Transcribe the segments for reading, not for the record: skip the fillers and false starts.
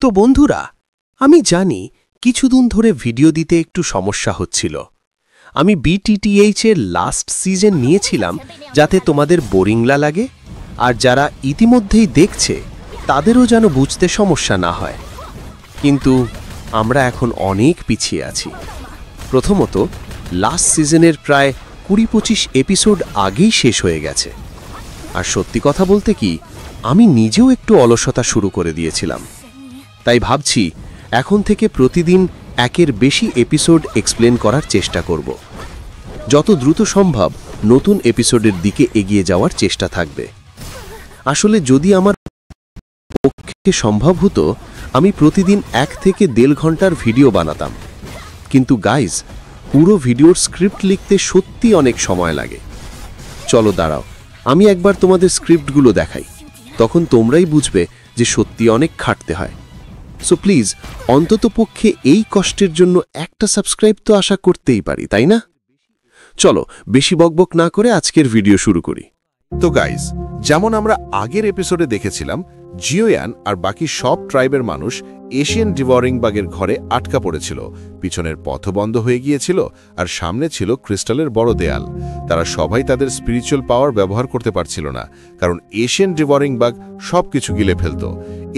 তো বন্ধুরা, আমি জানি কিছুদিন ধরে ভিডিও দিতে একটু সমস্যা হচ্ছিল। আমি BTTH এর লাস্ট সিজন নিয়েছিলাম যাতে তোমাদের বোরিং লাগে, আর যারা ইতিমধ্যেই দেখছে তাদেরও যেন বুঝতে সমস্যা না হয়। কিন্তু আমরা এখন অনেক পিছিয়ে আছি। প্রথমত, লাস্ট সিজনের প্রায় 20-25 এপিসোড আগেই শেষ হয়ে গেছে। আর সত্যি কথা বলতে কি, আমি নিজেও একটু অলসতা শুরু করে দিয়েছিলাম। তাই ভাবছি এখন থেকে প্রতিদিন একের বেশি এপিসোড এক্সপ্লেন করার চেষ্টা করব। যত দ্রুত সম্ভব নতুন এপিসোডের দিকে এগিয়ে যাওয়ার চেষ্টা থাকবে। আসলে যদি আমার পক্ষে সম্ভব হতো, আমি প্রতিদিন 1 থেকে 1.5 ঘন্টার ভিডিও বানাতাম। কিন্তু গাইজ, পুরো ভিডিওর স্ক্রিপ্ট লিখতে সত্যি অনেক সময় লাগে। চলো দাঁড়াও, আমি একবার তোমাদের স্ক্রিপ্টগুলো দেখাই, তখন তোমরাই বুঝবে যে সত্যি অনেক খাটতে হয়। সো প্লিজ, অন্তত পক্ষে এই কষ্টের জন্য একটা সাবস্ক্রাইব তো আশা করতেই পারি, তাই না? চলো বেশি বকবক না করে আজকের ভিডিও শুরু করি। তো গাইজ, যেমন আমরা আগের এপিসোডে দেখেছিলাম, জিওয়ান আর বাকি সব ট্রাইবের মানুষ এশিয়ান ডিভরিং বাগের ঘরে আটকা পড়েছিল। পিছনের পথ বন্ধ হয়ে গিয়েছিল আর সামনে ছিল ক্রিস্টালের বড় দেয়াল। তারা সবাই তাদের স্পিরিচুয়াল পাওয়ার ব্যবহার করতে পারছিল না, কারণ এশিয়ান ডিভরিং বাগ সবকিছু গিলে ফেলত।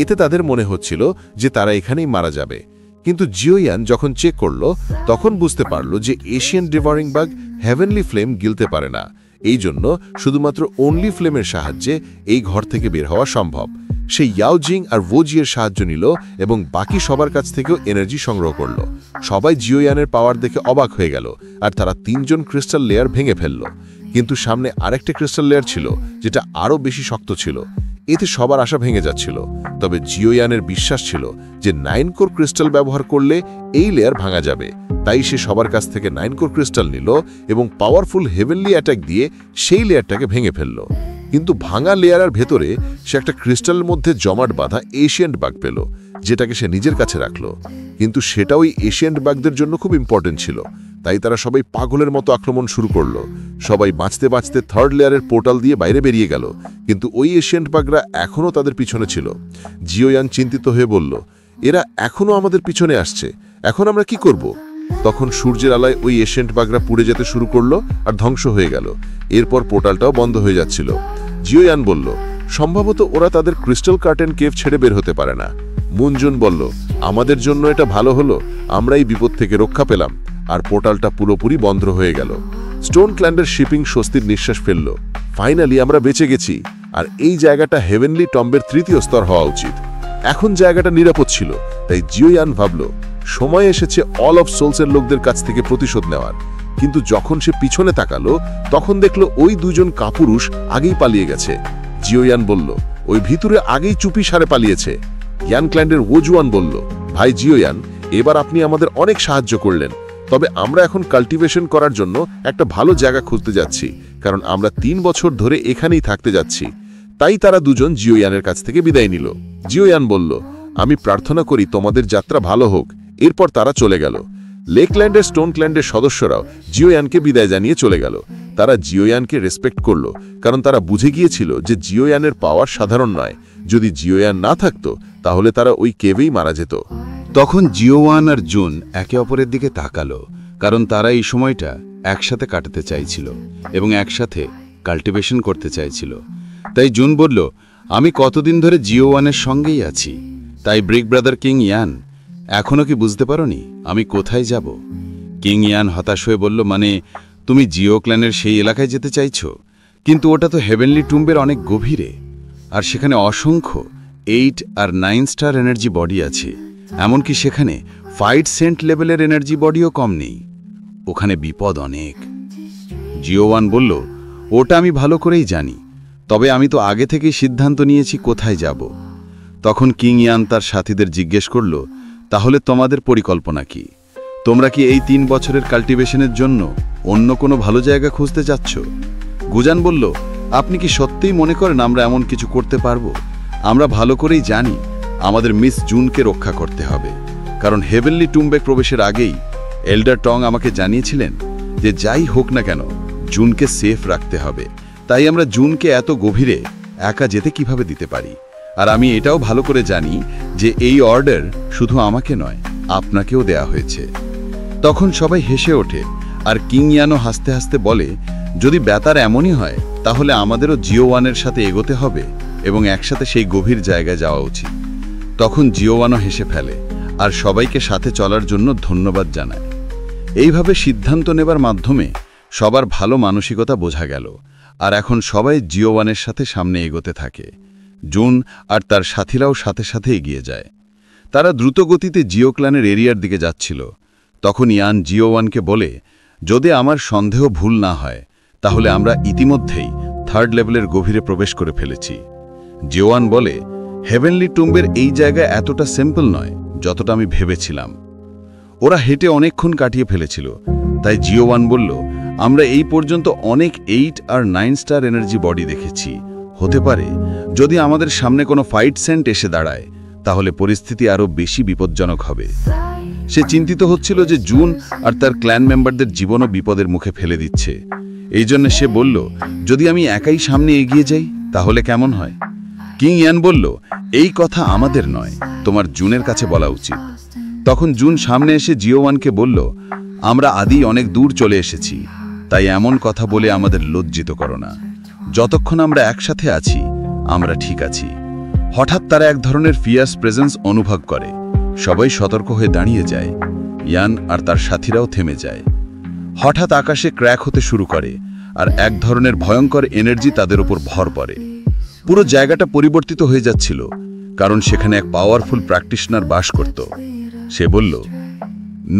এতে তাদের মনে হচ্ছিল যে তারা এখানেই মারা যাবে। কিন্তু জিওয়ান যখন চেক করল, তখন বুঝতে পারল যে এশিয়ান ডিভরিং বাগ হেভেনলি ফ্লেম গিলতে পারে না। এই জন্য শুধুমাত্র অনলি ফ্লেমের সাহায্যে এই ঘর থেকে বের হওয়া সম্ভব। সে ইয়াওজিং আর ওজিয়ের সাহায্য নিল এবং বাকি সবার কাছ থেকেও এনার্জি সংগ্রহ করল। সবাই জিওয়ানের পাওয়ার দেখে অবাক হয়ে গেল, আর তারা 3জন ক্রিস্টাল লেয়ার ভেঙে ফেলল। কিন্তু সামনে আরেকটা ক্রিস্টাল লেয়ার ছিল যেটা আরও বেশি শক্ত ছিল। এতে সবার আশা ভেঙে যাচ্ছিল। তবে জিওয়ানের বিশ্বাস ছিল যে 9 কোর ক্রিস্টাল ব্যবহার করলে এই লেয়ার ভাঙা যাবে। তাই সে সবার কাছ থেকে 9 কোর ক্রিস্টাল নিল এবং পাওয়ারফুল হেভেনলি অ্যাটাক দিয়ে সেই লেয়ারটাকে ভেঙে ফেলল। কিন্তু ভাঙা লেয়ারের ভেতরে সে একটা ক্রিস্টালের মধ্যে জমাট বাঁধা এশিয়ান্ট বাগ পেল, যেটাকে সে নিজের কাছে রাখল। কিন্তু সেটা ওই এশিয়ান্ট বাগদের জন্য খুব ইম্পর্টেন্ট ছিল। তাই তারা সবাই পাগলের মতো আক্রমণ শুরু করল। সবাই বাঁচতে বাঁচতে 3rd লেয়ারের পোর্টাল দিয়ে বাইরে বেরিয়ে গেল, কিন্তু ওই এশিয়ান্ট বাগরা এখনও তাদের পিছনে ছিল। জিওয়ান চিন্তিত হয়ে বলল, এরা এখনও আমাদের পিছনে আসছে, এখন আমরা কি করব? তখন সূর্যের আলায় ওই এশিয়ান্ট বাগরা পুড়ে যেতে শুরু করলো আর ধ্বংস হয়ে গেল। এরপর পোর্টালটাও বন্ধ হয়ে যাচ্ছিল। জিওয়ান বলল, সম্ভবত ওরা তাদের ক্রিস্টাল কার্টেন কেভ ছেড়ে বের হতে পারে না। মুনজুন বলল, আমাদের জন্য এটা ভালো হলো, আমরা এই বিপদ থেকে রক্ষা পেলাম। আর পোর্টালটা পুরোপুরি বন্ধ হয়ে গেল। স্টোন ক্ল্যান্ডের শিপিং স্বস্তির নিঃশ্বাস ফেলল। ফাইনালি আমরা বেঁচে গেছি, আর এই জায়গাটা হেভেনলি টম্বের 3য় স্তর হওয়া উচিত। এখন জায়গাটা নিরাপদ ছিল। তাই জিওয়ান ভাবল, সময় এসেছে অল অফ সোলসের লোকদের কাছ থেকে প্রতিশোধ নেওয়ার। কিন্তু যখন সে পিছনে তাকালো, তখন দেখল ওই 2জন কাপুরুষ আগেই পালিয়ে গেছে। জিওয়ান বলল, ওই ভিতরে আগেই চুপি সারে পালিয়েছে। ইয়ান ক্ল্যান্ডের ওজুয়ান বলল, ভাই জিওয়ান, এবার আপনি আমাদের অনেক সাহায্য করলেন। তবে আমরা এখন কাল্টিভেশন করার জন্য একটা ভালো জায়গা খুঁজতে যাচ্ছি, কারণ আমরা 3 বছর ধরে এখানেই থাকতে যাচ্ছি। তাই তারা 2জন জিওয়ানের কাছ থেকে বিদায় নিল। জিওয়ান বলল, আমি প্রার্থনা করি তোমাদের যাত্রা ভালো হোক। এরপর তারা চলে গেল। লেকল্যান্ডের স্টোন ক্ল্যান্ডের সদস্যরাও জিওয়ানকে বিদায় জানিয়ে চলে গেল। তারা জিওয়ানকে রেসপেক্ট করল, কারণ তারা বুঝে গিয়েছিল যে জিওয়ানের পাওয়ার সাধারণ নয়। যদি জিওয়ান না থাকতো, তাহলে তারা ওই কেভেই মারা যেত। তখন জিওয়ান আর জুন একে অপরের দিকে তাকালো, কারণ তারা এই সময়টা একসাথে কাটাতে চাইছিল এবং একসাথে কাল্টিভেশন করতে চাইছিল। তাই জুন বলল, আমি কতদিন ধরে জিওয়ানের সঙ্গেই আছি। তাই ব্রিক ব্রাদার কিং ইয়ান, এখনও কি বুঝতে পারোনি আমি কোথায় যাব? কিং ইয়ান হতাশ হয়ে বলল, মানে তুমি জিও ক্ল্যানের সেই এলাকায় যেতে চাইছো? কিন্তু ওটা তো হেভেনলি টুম্বের অনেক গভীরে, আর সেখানে অসংখ্য 8 আর 9 স্টার এনার্জি বডি আছে। এমনকি সেখানে 5 সেন্ট লেভেলের এনার্জি বডিও কম নেই। ওখানে বিপদ অনেক। জিওয়ান বলল, ওটা আমি ভালো করেই জানি, তবে আমি তো আগে থেকেই সিদ্ধান্ত নিয়েছি কোথায় যাব। তখন কিং ইয়ান তার সাথীদের জিজ্ঞেস করল, তাহলে তোমাদের পরিকল্পনা কি? তোমরা কি এই 3 বছরের কাল্টিভেশনের জন্য অন্য কোনো ভালো জায়গা খুঁজতে যাচ্ছ? গুজান বলল, আপনি কি সত্যিই মনে করেন আমরা এমন কিছু করতে পারবো? আমরা ভালো করেই জানি আমাদের মিস জুনকে রক্ষা করতে হবে, কারণ হেভেনলি টুম্বে প্রবেশের আগেই এল্ডার টং আমাকে জানিয়েছিলেন যে যাই হোক না কেন জুনকে সেফ রাখতে হবে। তাই আমরা জুনকে এত গভীরে একা যেতে কিভাবে দিতে পারি? আর আমি এটাও ভালো করে জানি যে এই অর্ডার শুধু আমাকে নয়, আপনাকেও দেয়া হয়েছে। তখন সবাই হেসে ওঠে, আর কিং ইয়ানও হাসতে হাসতে বলে, যদি ব্যাপার এমনই হয় তাহলে আমাদেরও জিও-1 সাথে এগোতে হবে এবং একসাথে সেই গভীর জায়গায় যাওয়া উচিত। তখন জিও-1ও হেসে ফেলে আর সবাইকে সাথে চলার জন্য ধন্যবাদ জানায়। এইভাবে সিদ্ধান্ত নেবার মাধ্যমে সবার ভালো মানসিকতা বোঝা গেল, আর এখন সবাই জিও-1 সাথে সামনে এগোতে থাকে। জুন আর তার সাথীরাও সাথে সাথে এগিয়ে যায়। তারা দ্রুত গতিতে জিও ক্ল্যানের এরিয়ার দিকে যাচ্ছিল। তখন ইয়ান জিও-1কে বলে, যদি আমার সন্দেহ ভুল না হয় তাহলে আমরা ইতিমধ্যেই 3rd লেভেলের গভীরে প্রবেশ করে ফেলেছি। জিও-1 বলে, হেভেনলি টুম্বের এই জায়গা এতটা সিম্পল নয় যতটা আমি ভেবেছিলাম। ওরা হেঁটে অনেকক্ষণ কাটিয়ে ফেলেছিল, তাই জিও-1 বলল, আমরা এই পর্যন্ত অনেক 8 আর 9 স্টার এনার্জি বডি দেখেছি। হতে পারে যদি আমাদের সামনে কোনো ফাইট সেন্ট এসে দাঁড়ায় তাহলে পরিস্থিতি আরও বেশি বিপজ্জনক হবে। সে চিন্তিত হচ্ছিল যে জুন আর তার ক্ল্যান মেম্বারদের জীবনও বিপদের মুখে ফেলে দিচ্ছে। এই জন্য সে বলল, যদি আমি একাই সামনে এগিয়ে যাই তাহলে কেমন হয়? কিং ইয়ান বলল, এই কথা আমাদের নয়, তোমার জুনের কাছে বলা উচিত। তখন জুন সামনে এসে জিও-1কে বলল, আমরা আদি অনেক দূর চলে এসেছি, তাই এমন কথা বলে আমাদের লজ্জিত করো না। যতক্ষণ আমরা একসাথে আছি আমরা ঠিক আছি। হঠাৎ তারা এক ধরনের ফিয়ার্স প্রেজেন্স অনুভব করে। সবাই সতর্ক হয়ে দাঁড়িয়ে যায়। ইয়ান আর তার সাথীরাও থেমে যায়। হঠাৎ আকাশে ক্র্যাক হতে শুরু করে, আর এক ধরনের ভয়ঙ্কর এনার্জি তাদের উপর ভর পড়ে। পুরো জায়গাটা পরিবর্তিত হয়ে যাচ্ছিল, কারণ সেখানে এক পাওয়ারফুল প্র্যাকটিশনার বাস করত। সে বলল,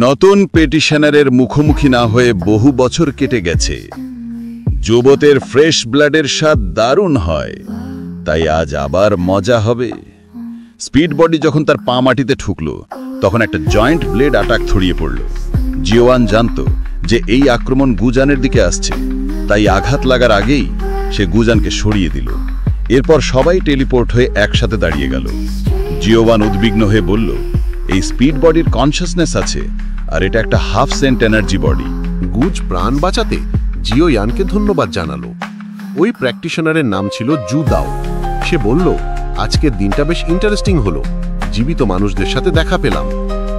নতুন পেটিশনারের মুখোমুখি না হয়ে বহু বছর কেটে গেছে। যুবতের ফ্রেশ ব্লাডের স্বাদ দারুণ হয়, তাই আজ আবার মজা হবে। স্পিড বডি যখন তার পা মাটিতে ঠুকল, তখন একটা জয়েন্ট ব্লেড অ্যাটাক ছড়িয়ে পড়ল। জিও-1 জানত যে এই আক্রমণ গুজানের দিকে আসছে, তাই আঘাত লাগার আগেই সে গুজানকে সরিয়ে দিল। এরপর সবাই টেলিপোর্ট হয়ে একসাথে দাঁড়িয়ে গেল। জিও-1 উদ্বিগ্ন হয়ে বলল, এই স্পিড বডির কনসিয়াসনেস আছে, আর এটা একটা হাফ সেন্ট এনার্জি বডি। গুজ প্রাণ বাঁচাতে জিও-ইয়ানকে ধন্যবাদ জানালো। ওই প্র্যাকটিশনারের নাম ছিল জু দাও। সে বলল, আজকের দিনটা বেশ ইন্টারেস্টিং হলো, জীবিত মানুষদের সাথে দেখা পেলাম।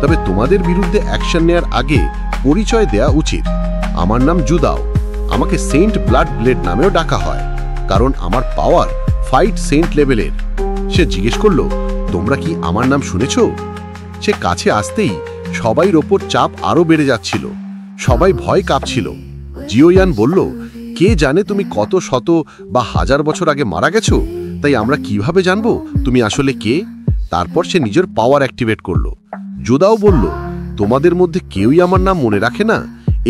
তবে তোমাদের বিরুদ্ধে অ্যাকশন নেয়ার আগে পরিচয় দেয়া উচিত। আমার নাম জু দাও। আমাকে সেন্ট ব্লাড ব্লেড নামেও ডাকা হয়, কারণ আমার পাওয়ার ফাইট সেন্ট লেভেলের। সে জিজ্ঞেস করলো, তোমরা কি আমার নাম শুনেছ? সে কাছে আসতেই সবাইর ওপর চাপ আরো বেড়ে যাচ্ছিল। সবাই ভয় কাঁপছিল। জিও-ইয়ান বলল, কে জানে তুমি কত শত বা হাজার বছর আগে মারা গেছো, তাই আমরা কিভাবে জানবো তুমি আসলে কে? তারপর সে নিজের পাওয়ার অ্যাক্টিভেট করলো। জুদাও বলল, তোমাদের মধ্যে কেউই আমার নাম মনে রাখে না।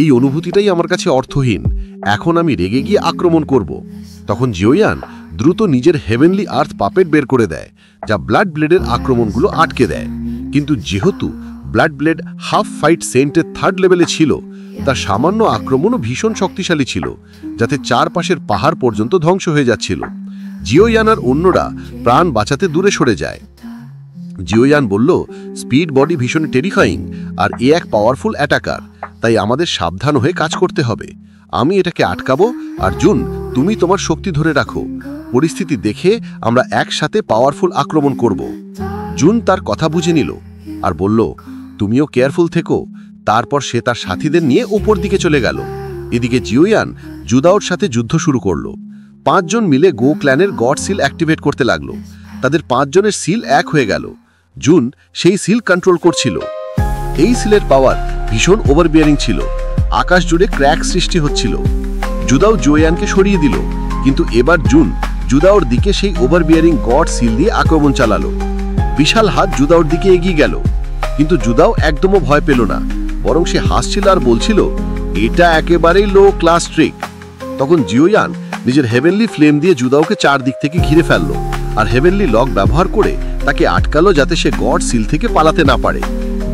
এই অনুভূতিটাই আমার কাছে অর্থহীন। এখন আমি রেগে গিয়ে আক্রমণ করব। তখন জিও-ইয়ান দ্রুত নিজের হেভেনলি আর্থ পাপেট বের করে দেয়, যা ব্লাড ব্লেডের আক্রমণগুলো আটকে দেয়। কিন্তু যেহেতু ব্লাড ব্লেড হাফ ফাইট সেন্টের 3rd লেভেলে ছিল, তার সামান্য আক্রমণও ভীষণ শক্তিশালী ছিল, যাতে চারপাশের পাহাড় পর্যন্ত ধ্বংস হয়ে যাচ্ছিল। জিও-ইয়ান আর অন্যরা প্রাণ বাঁচাতে দূরে সরে যায়। জিও-ইয়ান বলল, স্পিড বডি ভীষণ টেরিফাইং, আর এ এক পাওয়ারফুল অ্যাটাকার, তাই আমাদের সাবধান হয়ে কাজ করতে হবে। আমি এটাকে আটকাবো, আর জুন তুমি তোমার শক্তি ধরে রাখো। পরিস্থিতি দেখে আমরা একসাথে পাওয়ারফুল আক্রমণ করব। জুন তার কথা বুঝে নিল আর বলল, তুমিও কেয়ারফুল থেকো। তারপর সে তার সাথীদের নিয়ে উপর দিকে চলে গেল। এদিকে জিও-ইয়ান জুদাওর সাথে যুদ্ধ শুরু করলো। 5 জন মিলে গো ক্ল্যানের গড সিল অ্যাক্টিভেট করতে লাগলো। তাদের 5 জনের সিল এক হয়ে গেল। জুন সেই সিল কন্ট্রোল করছিল। এই সিলের পাওয়ার ভীষণ ওভারবিয়ারিং ছিল। আকাশ জুড়ে ক্র্যাক সৃষ্টি হচ্ছিল। জুদাও জিও-ইয়ানকে সরিয়ে দিল, কিন্তু এবার জুন জুদাওর দিকে সেই ওভারবিয়ারিং গড সিল দিয়ে আক্রমণ চালালো। বিশাল হাত জুদাওর দিকে এগিয়ে গেল, কিন্তু জুদাও একদমও ভয় পেল না, বরং সে হাসছিল আর বলছিল, এটা একেবারেই লো ক্লাস ট্রিক। তখন জিও-ইয়ান নিজের হেভেনলি ফ্লেম দিয়ে জুদাওকে চারদিক থেকে ঘিরে ফেলল, আর হেভেনলি লক ব্যবহার করে তাকে আটকালো, যাতে সে গড সিল থেকে পালাতে না পারে।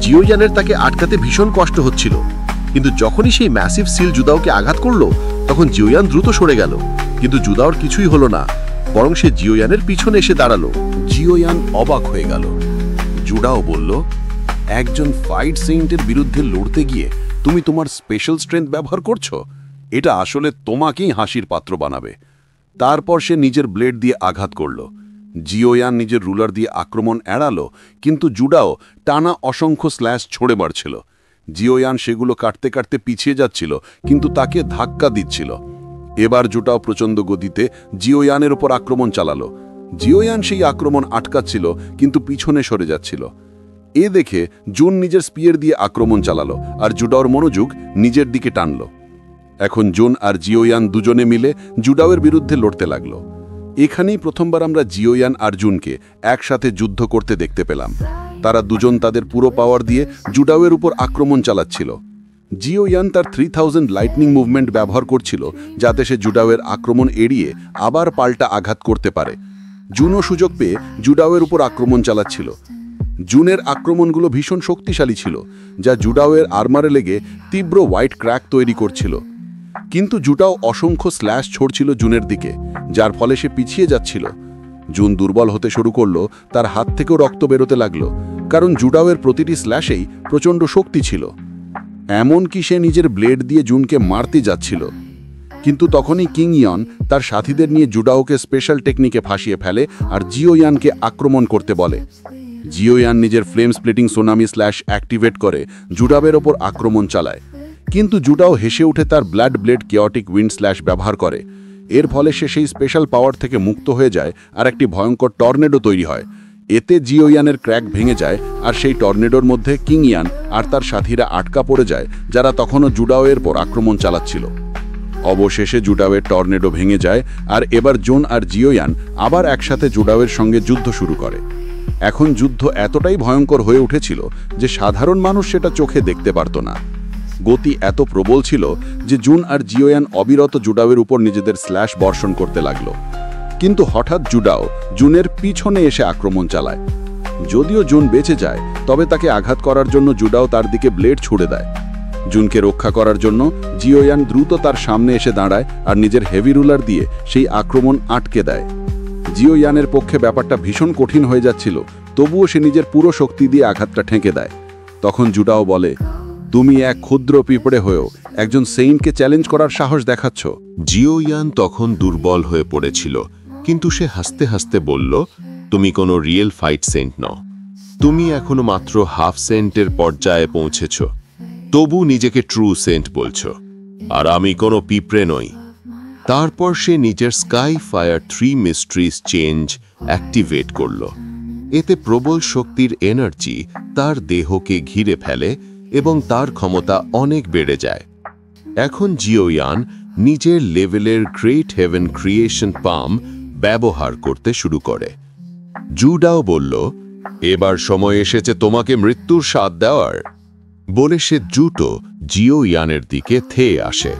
জিও-ইয়ানের তাকে আটকাতে ভীষণ কষ্ট হচ্ছিল, কিন্তু যখনই সেই ম্যাসিভ সিল জুদাওকে আঘাত করলো, তখন জিও-ইয়ান দ্রুত সরে গেল। কিন্তু জুদাওর কিছুই হলো না, বরং সে জিও-ইয়ানের পিছনে এসে দাঁড়ালো। জিও-ইয়ান অবাক হয়ে গেল। জুডাও বলল, একজন ফাইট সেন্টের বিরুদ্ধে লড়তে গিয়ে তুমি তোমার স্পেশাল স্ট্রেংথ ব্যবহার করছো? এটা আসলে তোমাকেই হাসির পাত্র বানাবে। তারপর সে নিজের ব্লেড দিয়ে আঘাত করল, জিওয়ান নিজের রুলার দিয়ে আক্রমণ এড়ালো, কিন্তু জুডাও টানা অসংখ্য স্ল্যাশ ছড়ে মারছিল। জিওয়ান সেগুলো কাটতে কাটতে পিছিয়ে যাচ্ছিল, কিন্তু তাকে ধাক্কা দিচ্ছিল। এবার জুডাও প্রচণ্ড গতিতে জিওয়ানের ওপর আক্রমণ চালালো। জিওয়ান সেই আক্রমণ আটকাচ্ছিল, কিন্তু পিছনে সরে যাচ্ছিল। এ দেখে জুন নিজের স্পিয়ার দিয়ে আক্রমণ চালালো, আর জুডাওর মনোযোগ নিজের দিকে টানল। এখন জুন আর জিওয়ান দুজনে মিলে জুডাওয়ের বিরুদ্ধে লড়তে লাগলো। এখানেই প্রথমবার আমরা জিওয়ান আর জুনকে একসাথে যুদ্ধ করতে দেখতে পেলাম। তারা দুজন তাদের পুরো পাওয়ার দিয়ে জুডাওয়ের উপর আক্রমণ চালাচ্ছিল। জিওয়ান তার 3000 লাইটনিং মুভমেন্ট ব্যবহার করছিল, যাতে সে জুডাওয়ের আক্রমণ এড়িয়ে আবার পাল্টা আঘাত করতে পারে। জুনও সুযোগ পেয়ে জুডাওয়ের উপর আক্রমণ চালাচ্ছিল। জুনের আক্রমণগুলো ভীষণ শক্তিশালী ছিল, যা জুডাওয়ের আর্মারে লেগে তীব্র হোয়াইট ক্র্যাক তৈরি করছিল। কিন্তু জুডাও অসংখ্য স্ল্যাশ ছড়ছিল জুনের দিকে, যার ফলে সে পিছিয়ে যাচ্ছিল। জুন দুর্বল হতে শুরু করলো, তার হাত থেকেও রক্ত বেরোতে লাগলো, কারণ জুডাওয়ের প্রতিটি স্ল্যাশেই প্রচণ্ড শক্তি ছিল। এমনকি সে নিজের ব্লেড দিয়ে জুনকে মারতে যাচ্ছিল। কিন্তু তখনই কিং ইয়ন তার সাথীদের নিয়ে জুডাওকে স্পেশাল টেকনিকে ফাঁসিয়ে ফেলে আর জিওয়ানকে আক্রমণ করতে বলে। জিওয়ান নিজের ফ্লেম স্প্লিটিং সোনামি স্ল্যাশ অ্যাক্টিভেট করে জুডাওয়ের ওপর আক্রমণ চালায়, কিন্তু জুডাও হেসে উঠে তার blood blade chaotic wind slash ব্যবহার করে। এর ফলে সে সেই স্পেশাল পাওয়ার থেকে মুক্ত হয়ে যায়, আর একটি ভয়ঙ্কর টর্নেডো তৈরি হয়। এতে জিওয়ানের ক্র্যাক ভেঙে যায়, আর সেই টর্নেডোর মধ্যে কিং ইয়ান আর তার সাথীরা আটকা পড়ে যায়, যারা তখনও জুডাওয়ের পর আক্রমণ চালাচ্ছিল। অবশেষে জুডাওয়ের টর্নেডো ভেঙে যায়, আর এবার জুন আর জিওয়ান আবার একসাথে জুডাওয়ের সঙ্গে যুদ্ধ শুরু করে। এখন যুদ্ধ এতটাই ভয়ঙ্কর হয়ে উঠেছিল যে সাধারণ মানুষ সেটা চোখে দেখতে পারত না। গতি এত প্রবল ছিল যে জুন আর জিওয়ান অবিরত জুডাওয়ের উপর নিজেদের স্ল্যাশ বর্ষণ করতে লাগলো। কিন্তু হঠাৎ জুডাও জুনের পিছনে এসে আক্রমণ চালায়। যদিও জুন বেঁচে যায়, তবে তাকে আঘাত করার জন্য জুডাও তার দিকে ব্লেড ছুড়ে দেয়। জুনকে রক্ষা করার জন্য জিওয়ান দ্রুত তার সামনে এসে দাঁড়ায় আর নিজের হেভি রুলার দিয়ে সেই আক্রমণ আটকে দেয়। জিওয়ানের পক্ষে ব্যাপারটা ভীষণ কঠিন হয়ে যাচ্ছিল, তবুও সে নিজের পুরো শক্তি দিয়ে আঘাতটা ঠেকে দেয়। তখন জুডাও বলে, তুমি এক ক্ষুদ্র পিঁপড়ে হয়েও একজন সেইন্টকে চ্যালেঞ্জ করার সাহস দেখাচ্ছ। জিওয়ান তখন দুর্বল হয়ে পড়েছিল, কিন্তু সে হাসতে হাসতে বলল, তুমি কোনো রিয়েল ফাইট সেন্ট নও। তুমি এখনো মাত্র হাফ সেন্টের পর্যায়ে পৌঁছেছ, তবু নিজেকে ট্রু সেন্ট বলছ। আর আমি কোনো পিঁপড়ে নই। তারপর সে নিজের sky fire 3 mysteries change activate করল। এতে প্রবল শক্তির এনার্জি তার দেহকে ঘিরে ফেলে এবং তার ক্ষমতা অনেক বেড়ে যায়। এখন জিওয়ান নিজের লেভেলের গ্রেট হেভেন ক্রিয়েশন পাম ব্যবহার করতে শুরু করে। জুডাও বলল, এবার সময় এসেছে তোমাকে মৃত্যুর স্বাদ দেওয়ার। বলে সে দ্রুত জিওয়ানের দিকে ধেয়ে আসে।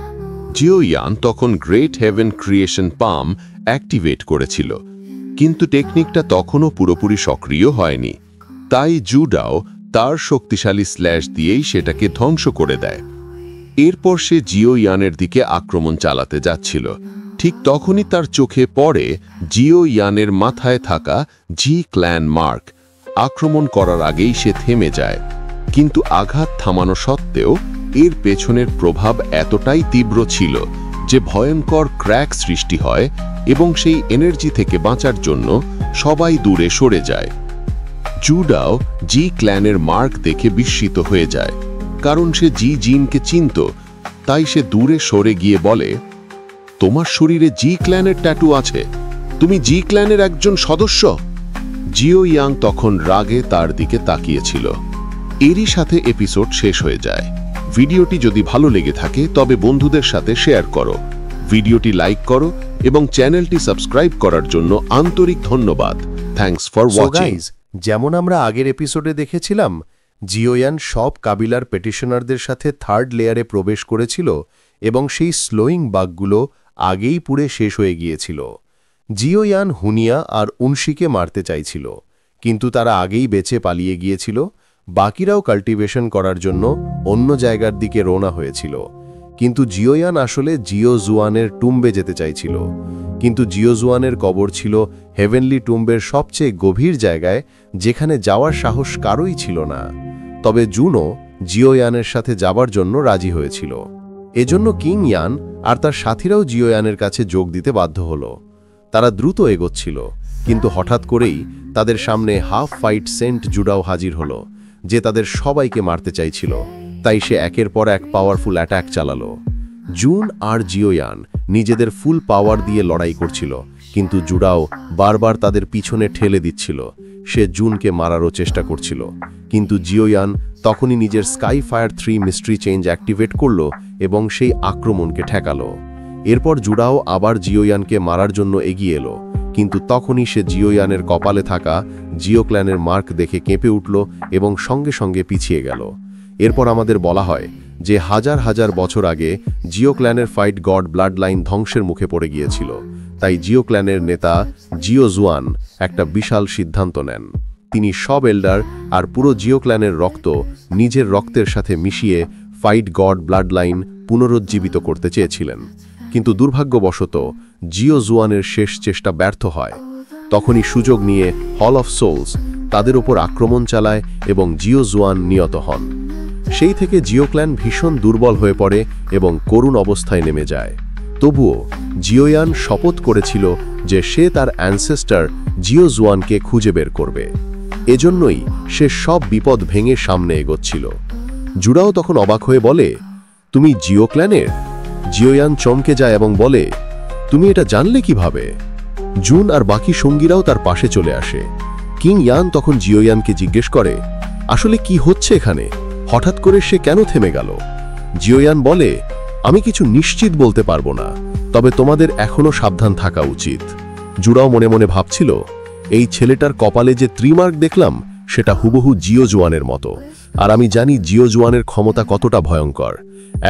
জিওয়ান তখন গ্রেট হেভেন ক্রিয়েশন পাম অ্যাক্টিভেট করেছিল, কিন্তু টেকনিকটা তখনও পুরোপুরি সক্রিয় হয়নি। তাই জুডাও তার শক্তিশালী স্ল্যাশ দিয়েই সেটাকে ধ্বংস করে দেয়। এরপর সে জিওয়ানের দিকে আক্রমণ চালাতে যাচ্ছিল। ঠিক তখনই তার চোখে পড়ে জিওয়ানের মাথায় থাকা জি ক্ল্যান মার্ক। আক্রমণ করার আগেই সে থেমে যায়, কিন্তু আঘাত থামানো সত্ত্বেও এর পেছনের প্রভাব এতটাই তীব্র ছিল যে ভয়ঙ্কর ক্র্যাক সৃষ্টি হয় এবং সেই এনার্জি থেকে বাঁচার জন্য সবাই দূরে সরে যায়। জুডাও জি ক্ল্যানের মার্ক দেখে বিস্মিত হয়ে যায়, কারণ সে জি জিনকে চিনত। তাই সে দূরে সরে গিয়ে বলে, তোমার শরীরে জি ক্ল্যানের ট্যাটু আছে, তুমি জি ক্ল্যানের একজন সদস্য। জিওয়ান তখন রাগে তার দিকে তাকিয়েছিল। এরই সাথে এপিসোড শেষ হয়ে যায়। ভিডিওটি যদি ভালো লেগে থাকে তবে বন্ধুদের সাথে শেয়ার করো, ভিডিওটি লাইক করো এবং চ্যানেলটি সাবস্ক্রাইব করার জন্য আন্তরিক ধন্যবাদ। Thanks for watching. যেমন আমরা আগের এপিসোডে দেখেছিলাম, জিওয়ান সব কাবিলার পেটিশনারদের সাথে 3rd লেয়ারে প্রবেশ করেছিল এবং সেই স্লোয়িং বাগগুলো আগেই পুড়ে শেষ হয়ে গিয়েছিল। জিওয়ান হুনিয়া আর উনশিকে মারতে চাইছিল, কিন্তু তারা আগেই বেঁচে পালিয়ে গিয়েছিল। বাকিরাও কাল্টিভেশন করার জন্য অন্য জায়গার দিকে রওনা হয়েছিল। কিন্তু জিওয়ান আসলে জিওজুয়ানের টুম্বে যেতে চাইছিল, কিন্তু জিওজুয়ানের কবর ছিল হেভেনলি টুম্বের সবচেয়ে গভীর জায়গায়, যেখানে যাওয়ার সাহস কারোই ছিল না। তবে জুনও জিওয়ানের সাথে যাবার জন্য রাজি হয়েছিল। এজন্য কিং ইয়ান আর তার সাথীরাও জিওয়ানের কাছে যোগ দিতে বাধ্য হল। তারা দ্রুত এগোচ্ছিল, কিন্তু হঠাৎ করেই তাদের সামনে হাফ ফাইট সেন্ট জুডাও হাজির হলো, যে তাদের সবাইকে মারতে চাইছিল। তাই সে একের পর এক পাওয়ারফুল অ্যাটাক চালালো। জুন আর জিওয়ান নিজেদের ফুল পাওয়ার দিয়ে লড়াই করছিল, কিন্তু জুডাও বারবার তাদের পিছনে ঠেলে দিচ্ছিল। সে জুনকে মারারও চেষ্টা করছিল, কিন্তু জিওয়ান তখনই নিজের sky fire 3 mystery change activate করল এবং সেই আক্রমণকে ঠেকালো। এরপর জুডাও আবার জিওয়ানকে মারার জন্য এগিয়ে এলো, কিন্তু তখনই সে জিওয়ানের কপালে থাকা জিও ক্ল্যানের মার্ক দেখে কেঁপে উঠল এবং সঙ্গে সঙ্গে পিছিয়ে গেল। এরপর আমাদের বলা হয় যে হাজার হাজার বছর আগে জিও ক্ল্যানের ফাইট গড ব্লাড লাইন ধ্বংসের মুখে পড়ে গিয়েছিল। তাই জিও ক্ল্যানের নেতা জিও জুয়ান একটা বিশাল সিদ্ধান্ত নেন। তিনি সব এল্ডার আর পুরো জিও ক্ল্যানের রক্ত নিজের রক্তের সাথে মিশিয়ে ফাইট গড ব্লাড লাইন পুনরুজ্জীবিত করতে চেয়েছিলেন, কিন্তু দুর্ভাগ্যবশত জিও জুয়ানের শেষ চেষ্টা ব্যর্থ হয়। তখনই সুযোগ নিয়ে হল অফ সোলস তাদের উপর আক্রমণ চালায় এবং জিও জুয়ান নিহত হন। সেই থেকে জিও ক্ল্যান ভীষণ দুর্বল হয়ে পড়ে এবং করুণ অবস্থায় নেমে যায়। তবুও জিওয়ান শপথ করেছিল যে সে তার অ্যানসেস্টার জিও জুয়ানকে খুঁজে বের করবে। এজন্যই সে সব বিপদ ভেঙে সামনে এগোচ্ছিল। জুডাও তখন অবাক হয়ে বলে, তুমি জিও ক্ল্যানের? জিওয়ান চমকে যায় এবং বলে, তুমি এটা জানলে কিভাবে? জুন আর বাকি সঙ্গীরাও তার পাশে চলে আসে। কিং ইয়ান তখন জিওয়ানকে জিজ্ঞেস করে, আসলে কি হচ্ছে এখানে? হঠাৎ করে সে কেন থেমে গেল? জিওয়ান বলে, আমি কিছু নিশ্চিত বলতে পারবো না, তবে তোমাদের এখনো সাবধান থাকা উচিত। জুডাও মনে মনে ভাবছিল, এই ছেলেটার কপালে যে ত্রিমার্ক দেখলাম সেটা হুবহু জিও জুয়ানের মতো, আর আমি জানি জিও জুয়ানের ক্ষমতা কতটা ভয়ঙ্কর।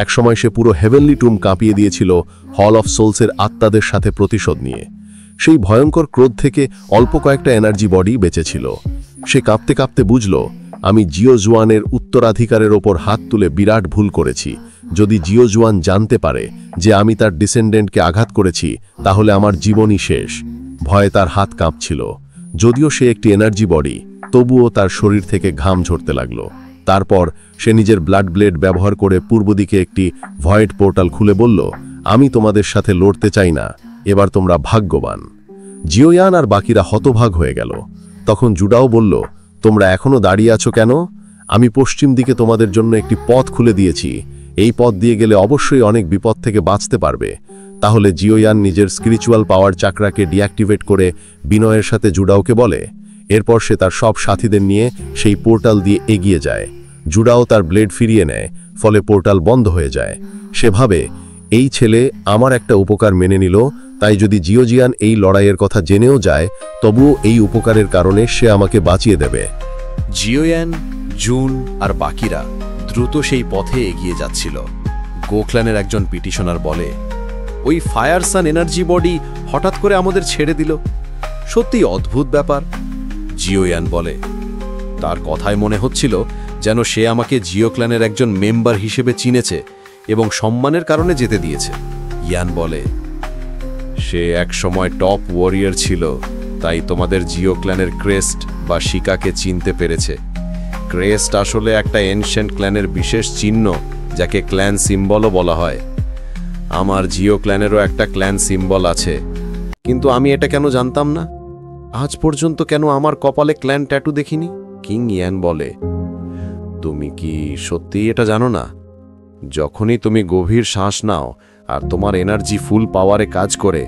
একসময় সে পুরো হেভেনলি টুম কাঁপিয়ে দিয়েছিল হল অফ সোলসের আত্মাদের সাথে প্রতিশোধ নিয়ে। সেই ভয়ঙ্কর ক্রোধ থেকে অল্প কয়েকটা এনার্জি বডি বেঁচেছিল। সে কাঁপতে কাঁপতে বুঝল, আমি জিও জুয়ানের উত্তরাধিকারের ওপর হাত তুলে বিরাট ভুল করেছি। যদি জিও জুয়ান জানতে পারে যে আমি তার ডিসেন্ডেন্টকে আঘাত করেছি, তাহলে আমার জীবনই শেষ। ভয়ে তার হাত কাঁপছিল। যদিও সে একটি এনার্জি বডি, তবুও তার শরীর থেকে ঘাম ঝরতে লাগলো। তারপর সে নিজের ব্লাড ব্লেড ব্যবহার করে পূর্ব দিকে একটি ভয়েড পোর্টাল খুলে বলল, আমি তোমাদের সাথে লড়তে চাই না, এবার তোমরা ভাগ্যবান। জিওয়ান আর বাকিরা হতভাগ হয়ে গেল। তখন জুডাও বলল, তোমরা এখনো দাঁড়িয়ে আছো কেন? আমি পশ্চিম দিকে তোমাদের জন্য একটি পথ খুলে দিয়েছি। এই পথ দিয়ে গেলে অবশ্যই অনেক বিপদ থেকে বাঁচতে পারবে। তাহলে জিওয়ান নিজের স্পিরিচুয়াল পাওয়ার চাকরাকে ডিঅ্যাক্টিভেট করে বিনয়ের সাথে জুডাওকে বলে। এরপর সে তার সব সাথীদের নিয়ে সেই পোর্টাল দিয়ে এগিয়ে যায়। জুডাও তার ব্লেড ফিরিয়ে নেয়, ফলে পোর্টাল বন্ধ হয়ে যায়। সে ভাবে, এই ছেলে আমার একটা উপকার মেনে নিল, তাই যদি জিওজিয়ান এই লড়াইয়ের কথা জেনেও যায়, তবুও এই উপকারের কারণে সে আমাকে বাঁচিয়ে দেবে। জিওয়ান, জুন আর বাকিরা দ্রুত সেই পথে এগিয়ে যাচ্ছিল। গোক্ল্যানের একজন পিটিশনার বলে, ওই ফায়ার সান এনার্জি বডি হঠাৎ করে আমাদের ছেড়ে দিল, সত্যিই অদ্ভুত ব্যাপার। জিওয়ান বলে, তার কথায় মনে হচ্ছিল যেন সে আমাকে জিও ক্ল্যানের একজন মেম্বার হিসেবে চিনেছে এবং সম্মানের কারণে যেতে দিয়েছে। ইয়ান বলে, সে এক সময় টপ ওয়ারিয়র ছিল, তাই তোমাদের জিও ক্ল্যানের ক্রেস্ট বা শিকাকে চিনতে পেরেছে। ক্রেস্ট আসলে একটা এনশিয়েন্ট ক্ল্যানের বিশেষ চিহ্ন, যাকে ক্ল্যান সিম্বলও বলা হয়। আমার জিও ক্ল্যানেরও একটা ক্ল্যান সিম্বল আছে, কিন্তু আমি এটা কেন জানতাম না? আজ পর্যন্ত কেন আমার কপালে ক্ল্যান ট্যাটু দেখিনি? কিং ইয়ান বলে, তুমি কি সত্যিই এটা জানো না? যখনই তুমি গভীর শ্বাস নাও আর তোমার এনার্জি ফুল পাওয়ারে কাজ করে,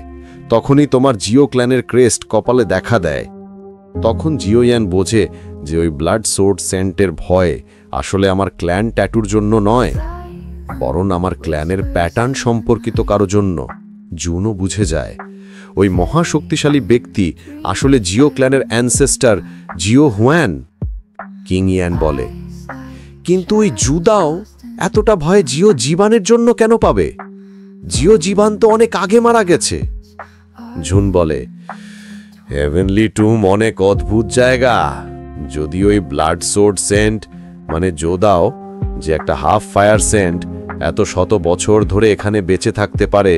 তখনই তোমার জিও ক্ল্যানের ক্রেস্ট কপালে দেখা দেয়। তখন জিওয়ান বোঝে যে ওই ব্লাড সোর্ড সেন্টের ভয় আসলে আমার ক্ল্যান ট্যাটুর জন্য নয়, বরং আমার ক্ল্যানের প্যাটার্ন সম্পর্কিত কারো জন্য। জুনও বুঝে যায় ওই মহাশক্তিশালী ব্যক্তি আসলে জিও ক্ল্যানের অ্যানসেস্টার জিও হুয়ান। কিং ইয়ান বলে, কিন্তু ওই জুদাও এতটা ভয় জিও জীবানের জন্য কেন পাবে? জিও জীবান তো অনেক আগে মারা গেছে। জুন বলে, হেভেনলি টুম অনেক অদ্ভুত জায়গা। যদি ওই ব্লাড সোর্ড সেন্ট মানে জোদাও, যে একটা হাফ ফায়ার সেন্ট, এত শত বছর ধরে এখানে বেঁচে থাকতে পারে,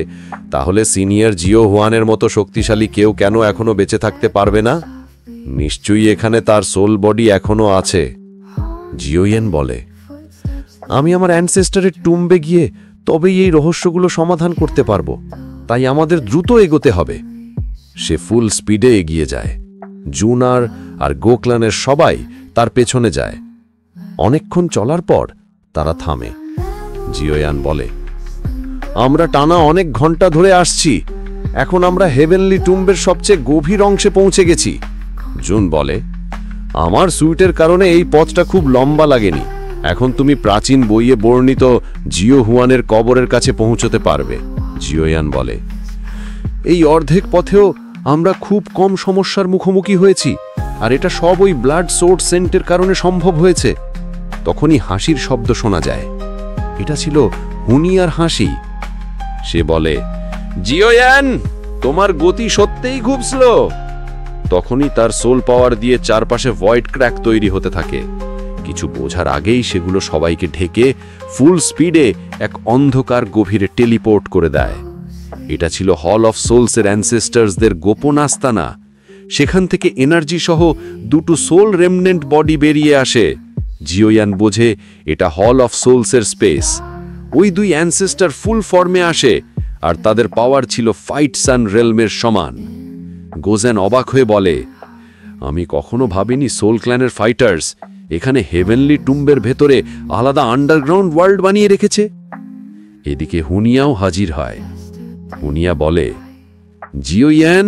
তাহলে সিনিয়র জিও হুয়ানের মতো শক্তিশালী কেউ কেন এখনো বেঁচে থাকতে পারবে না? নিশ্চয়ই এখানে তার সোল বডি এখনো আছে। জিওয়ান বলে, আমি আমার অ্যানসেস্টারের টুম্বে গিয়ে তবেই এই রহস্যগুলো সমাধান করতে পারবো, তাই আমাদের দ্রুত এগোতে হবে। সে ফুল স্পিডে এগিয়ে যায়। জুনার আর গোকলানের সবাই তার পেছনে যায়। অনেকক্ষণ চলার পর তারা থামে। জিওয়ান বলে, আমরা টানা অনেক ঘন্টা ধরে আসছি, এখন আমরা হেভেনলি টুম্বের সবচেয়ে গভীর অংশে পৌঁছে গেছি। জুন বলে, আমার সুইটের কারণে এই পথটা খুব লম্বা লাগেনি, এখন তুমি প্রাচীন বইয়ে বর্ণিত জিও হুয়ানের কবরের কাছে পৌঁছতে পারবে। জিওয়ান বলে, এই অর্ধেক পথেও আমরা খুব কম সমস্যার মুখোমুখি হয়েছি, আর এটা সব ওই ব্লাড সোর্স সেন্টের কারণে সম্ভব হয়েছে। তখনই হাসির শব্দ শোনা যায়। এটা ছিল হুনিয়ার হাসি। সে বলে, জিওয়ান, তোমার গতি সত্যিই খুব স্লো। তখনই তার সোল পাওয়ার দিয়ে চারপাশে ভয়েড ক্র্যাক তৈরি হতে থাকে। কিছু বোঝার আগেই সেগুলো সবাইকে ঢেকে ফুল স্পিডে এক অন্ধকার গভীরে টেলিপোর্ট করে দেয়। এটা ছিল হল অফ সোলসের অ্যানসেস্টার্সদের গোপন আস্তানা। সেখান থেকে এনার্জি সহ দুটো সোল রেমনেন্ট বডি বেরিয়ে আসে। জিওয়ান বোঝে এটা হল অফ সোলসের স্পেস। ওই দুই অ্যানসেস্টার ফুল ফর্মে আসে, আর তাদের পাওয়ার ছিল ফাইট সান রেলমের সমান। গোজেন অবাক হয়ে বলে, আমি কখনো ভাবিনি সোল ক্ল্যানের ফাইটার্স এখানে হেভেনলি টুম্বের ভেতরে আলাদা আন্ডারগ্রাউন্ড ওয়ার্ল্ড বানিয়ে রেখেছে। এদিকে হুনিয়াও হাজির হয়। হুনিয়া বলে, জিওয়ান,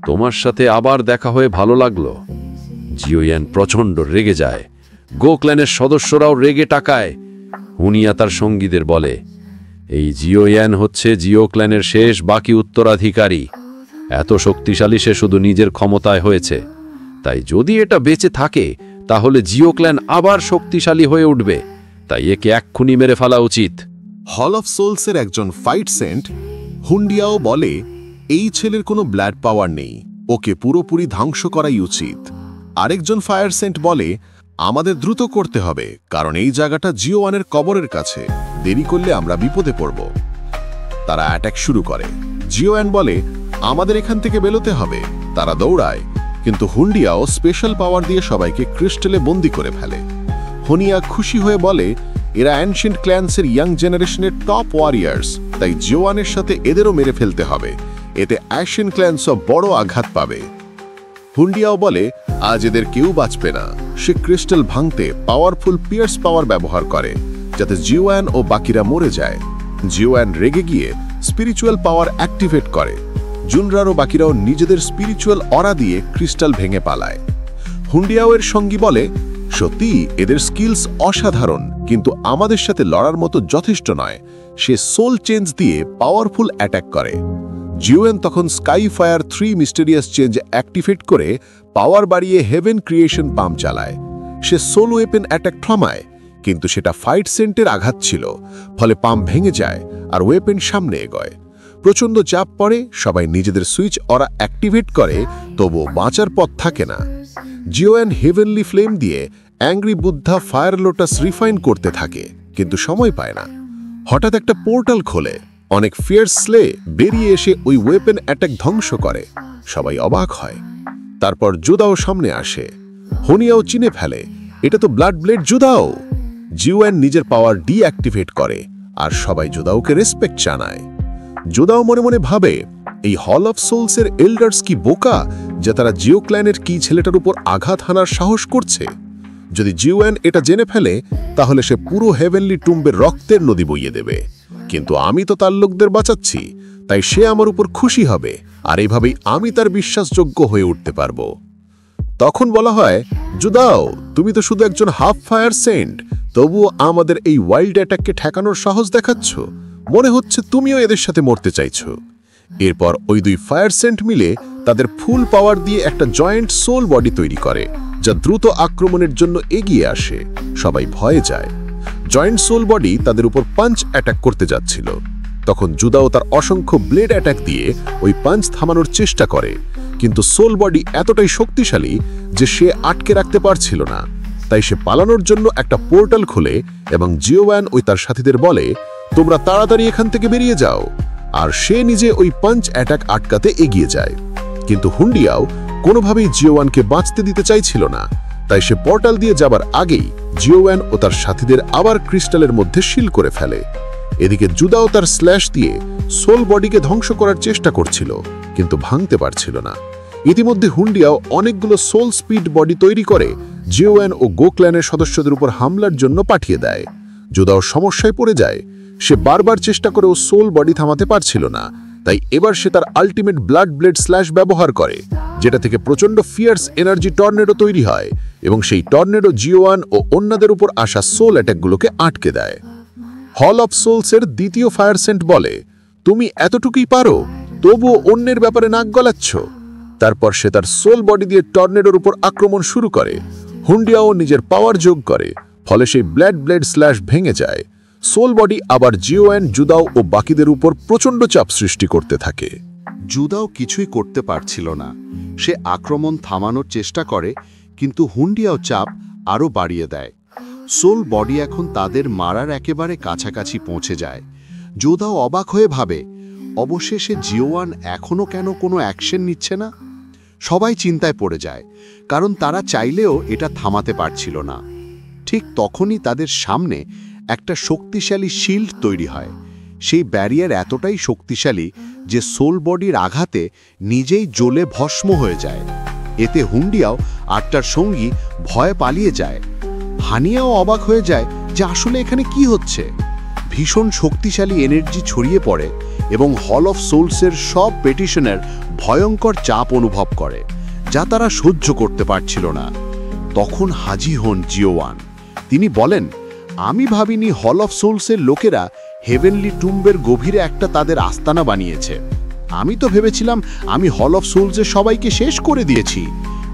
তোমার সাথে আবার দেখা হয়ে ভালো লাগলো। জিওয়ান প্রচণ্ড রেগে যায়। গোক্ল্যানের সদস্যরাও রেগে টাকায়। হুনিয়া তার সঙ্গীদের বলে, এই জিওয়ান হচ্ছে জিও ক্ল্যানের শেষ বাকি উত্তরাধিকারী। এত শক্তিশালী সে শুধু নিজের ক্ষমতায় হয়েছে, তাই যদি এটা বেঁচে থাকে তাহলে জিও ক্ল্যান আবার শক্তিশালী হয়ে উঠবে, তাই একে এক্ষুনি মেরে ফেলা উচিত। হল অফ সোলসের একজন ফাইট সেন্ট হুন্ডিয়াও বলে, এই ছেলের কোনো ব্লাড পাওয়ার নেই, ওকে পুরোপুরি ধ্বংস করাই উচিত। আরেকজন ফায়ার সেন্ট বলে, আমাদের দ্রুত করতে হবে, কারণ এই জায়গাটা জিওয়ানের কবরের কাছে, দেরি করলে আমরা বিপদে পড়ব। তারা অ্যাটাক শুরু করে। জিওয়ান বলে, আমাদের এখান থেকে বেরোতে হবে। তারা দৌড়ায়, কিন্তু হুন্ডিয়াও স্পেশাল পাওয়ার দিয়ে সবাইকে ক্রিস্টালে বন্দি করে ফেলে। হুনিয়া খুশি হয়ে বলে, এরা অ্যানশিয়েন্ট ক্ল্যান্সের ইয়াং জেনারেশনের টপ ওয়ারিয়ার্স, তাই জিওয়ানের সাথে এদেরও মেরে ফেলতে হবে, এতে অ্যাশিয়ান ক্ল্যান্সও বড় আঘাত পাবে। হুন্ডিয়াও বলে, আজ এদের কেউ বাঁচবে না। সে ক্রিস্টাল ভাঙতে পাওয়ারফুল পিয়ার্স পাওয়ার ব্যবহার করে, যাতে জিওয়ান ও বাকিরা মরে যায়। জিওয়ান রেগে গিয়ে স্পিরিচুয়াল পাওয়ার অ্যাক্টিভেট করে। জুনরার ও বাকিরাও নিজেদের স্পিরিচুয়াল অরা দিয়ে ক্রিস্টাল ভেঙে পালায়। হুন্ডিয়াও এর সঙ্গী বলে, সত্যি এদের স্কিলস অসাধারণ, কিন্তু আমাদের সাথে লড়ার মতো যথেষ্ট নয়। সে সোল চেঞ্জ দিয়ে পাওয়ারফুল অ্যাটাক করে। জিওয়ান তখন sky fire 3 mysterious change activate করে পাওয়ার বাড়িয়ে হেভেন ক্রিয়েশন পাম্প চালায়। সে সোল ওয়েপেন অ্যাটাক থামায়, কিন্তু সেটা ফাইট সেন্টের আঘাত ছিল, ফলে পাম্প ভেঙে যায় আর ওয়েপেন সামনে এগোয়। প্রচণ্ড চাপ পড়ে, সবাই নিজেদের সুইচ অরা অ্যাক্টিভেট করে, তবুও বাঁচার পথ থাকে না। জিওয়ান হেভেনলি ফ্লেম দিয়ে angry Buddha fire lotus refine করতে থাকে, কিন্তু সময় পায় না। হঠাৎ একটা পোর্টাল খোলে, অনেক ফিয়ার্স স্লে বেরিয়ে এসে ওই ওয়েপেন অ্যাটাক ধ্বংস করে। সবাই অবাক হয়। তারপর জুদাও সামনে আসে। হুনিয়াও চিনে ফেলে, এটা তো ব্লাড ব্লেড জুদাও। জিওয়ান নিজের পাওয়ার ডিঅ্যাক্টিভেট করে, আর সবাই জুদাওকে রেসপেক্ট জানায়। জুদাও মনে মনে ভাবে, এই হল অফ সোলসের এল্ডার্স কি বোকা যে তারা জিও ক্ল্যানের কি ছেলেটার উপর আঘাত হানার সাহস করছে। যদি জিওয়ান এটা জেনে ফেলে তাহলে সে পুরো হেভেনলি টুম্বের রক্তের নদী বইয়ে দেবে, কিন্তু আমি তো তার লোকদের বাঁচাচ্ছি, তাই সে আমার উপর খুশি হবে, আর এইভাবেই আমি তার বিশ্বাসযোগ্য হয়ে উঠতে পারবো। তখন বলা হয়, জুদাও, তুমি তো শুধু একজন হাফ ফায়ার সেন্ট, তবুও আমাদের এই ওয়াইল্ড অ্যাটাককে ঠেকানোর সাহস দেখাচ্ছ। মনে হচ্ছে তুমিও এদের সাথে মরতে চাইছো। এরপর ওই দুই ফায়ার সেন্ট মিলে তাদের ফুল পাওয়ার দিয়ে একটা জয়েন্ট সোল বডি তৈরি করে, যা দ্রুত আক্রমণের জন্য এগিয়ে আসে। সবাই ভয়ে যায়। জয়েন্ট সোল বডি তাদের উপর পাঞ্চ অ্যাটাক করতে যাচ্ছিল। তখন জুদাও তার অসংখ্য ব্লেড অ্যাটাক দিয়ে ওই পাঞ্চ থামানোর চেষ্টা করে, কিন্তু সোল বডি এতটাই শক্তিশালী যে সে আটকে রাখতে পারছিল না। তাই সে পালানোর জন্য একটা পোর্টাল খোলে এবং জিওয়ান ওই তার সাথীদের বলে, তোমরা তাড়াতাড়ি এখান থেকে বেরিয়ে যাও। আর সে নিজে ওই পাঞ্চ অ্যাটাক আটকাতে এগিয়ে যায়, কিন্তু হুন্ডিয়াও কোনোভাবেই জিওয়ানকে বাঁচতে দিতে চাইছিল না। তাই সে পোর্টাল দিয়ে যাবার আগেই জিওয়ান ও তার সাথীদের আবার ক্রিস্টালের মধ্যে শিল করে ফেলে। এদিকে জুদাও তার স্ল্যাশ দিয়ে সোল বডিকে ধ্বংস করার চেষ্টা করছিল, কিন্তু ভাঙতে পারছিল না। ইতিমধ্যে হুন্ডিয়াও অনেকগুলো সোল স্পিড বডি তৈরি করে জিওয়ান ও গো ক্ল্যানের সদস্যদের উপর হামলার জন্য পাঠিয়ে দেয়। জুদাও সমস্যায় পড়ে যায়। সে বারবার চেষ্টা করেও সোল বডি থামাতে পারছিল না, তাই এবার সে তার আল্টিমেট ব্লাড ব্লেড স্ল্যাশ ব্যবহার করে, যেটা থেকে প্রচণ্ড ফিয়ার্স এনার্জি টর্নেডো তৈরি হয় এবং সেই টর্নেডো জিওয়ান ও অন্যদের উপর আসা সোল অ্যাটাকগুলোকে আটকে দেয়। হল অফ সোলসের দ্বিতীয় ফায়ার সেন্ট বলে, তুমি এতটুকুই পারো, তবুও অন্যের ব্যাপারে নাক গলাচ্ছ। তারপর সে তার সোল বডি দিয়ে টর্নেডোর উপর আক্রমণ শুরু করে। হুন্ডিয়াও নিজের পাওয়ার যোগ করে, ফলে সেই ব্লাড ব্লেড স্ল্যাশ ভেঙে যায়। সোল বডি আবার জিওয়ান, জুদাও ও বাকিদের উপর প্রচণ্ড চাপ সৃষ্টি করতে থাকে। জুদাও কিছুই করতে পারছিল না। সে আক্রমণ থামানোর চেষ্টা করে, কিন্তু হুন্ডিয়াও চাপ আরও বাড়িয়ে দেয়। সোল বডি এখন তাদের মারার একেবারে কাছাকাছি পৌঁছে যায়। জুদাও অবাক হয়ে ভাবে, অবশেষে জিওয়ান এখনও কেন কোনো অ্যাকশন নিচ্ছে না? সবাই চিন্তায় পড়ে যায়, কারণ তারা চাইলেও এটা থামাতে পারছিল না। ঠিক তখনই তাদের সামনে একটা শক্তিশালী শিল্ড তৈরি হয়। সেই ব্যারিয়ার এতটাই শক্তিশালী যে সোল বডির আঘাতে নিজেই জ্বলে ভস্ম হয়ে যায়। এতে হুন্ডিয়াও আর তার সঙ্গী ভয়ে পালিয়ে যায়। হানিয়াও অবাক হয়ে যায় যে আসলে এখানে কি হচ্ছে। ভীষণ শক্তিশালী এনার্জি ছড়িয়ে পড়ে এবং হল অফ সোলসের সব পেটিশনের ভয়ঙ্কর চাপ অনুভব করে, যা তারা সহ্য করতে পারছিল না। তখন হাজির হন জিওয়ান। তিনি বলেন, আমি ভাবিনি হল অফ সোলসের লোকেরা হেভেনলি টুম্বের গভীরে একটা তাদের আস্তানা বানিয়েছে। আমি তো ভেবেছিলাম আমি হল অফ সোলসের সবাইকে শেষ করে দিয়েছি,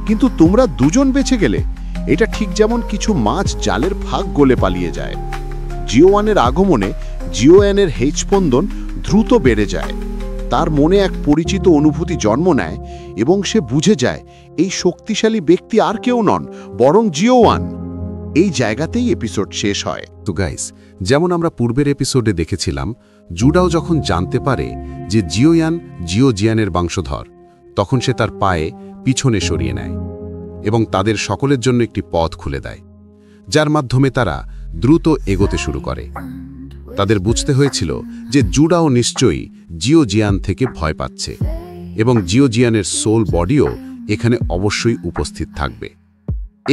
কিন্তু তোমরা দুজন বেঁচে গেলে। এটা ঠিক যেমন কিছু মাছ জালের ফাঁক গলে পালিয়ে যায়। জিওয়ানের আগমনে জিওয়ানের হেজস্পন্দন দ্রুত বেড়ে যায়। তার মনে এক পরিচিত অনুভূতি জন্ম নেয় এবং সে বুঝে যায় এই শক্তিশালী ব্যক্তি আর কেউ নন, বরং জিওয়ান। এই জায়গাতেই এপিসোড শেষ হয়। তো গাইস, যেমন আমরা পূর্বের এপিসোডে দেখেছিলাম, জুডাও যখন জানতে পারে যে জিওয়ান জিয়ানের বংশধর, তখন সে তার পায়ে পিছনে সরিয়ে নেয় এবং তাদের সকলের জন্য একটি পথ খুলে দেয়, যার মাধ্যমে তারা দ্রুত এগোতে শুরু করে। তাদের বুঝতে হয়েছিল যে জুডাও নিশ্চয়ই জিয়ান থেকে ভয় পাচ্ছে এবং জিয়ানের সোল বডিও এখানে অবশ্যই উপস্থিত থাকবে।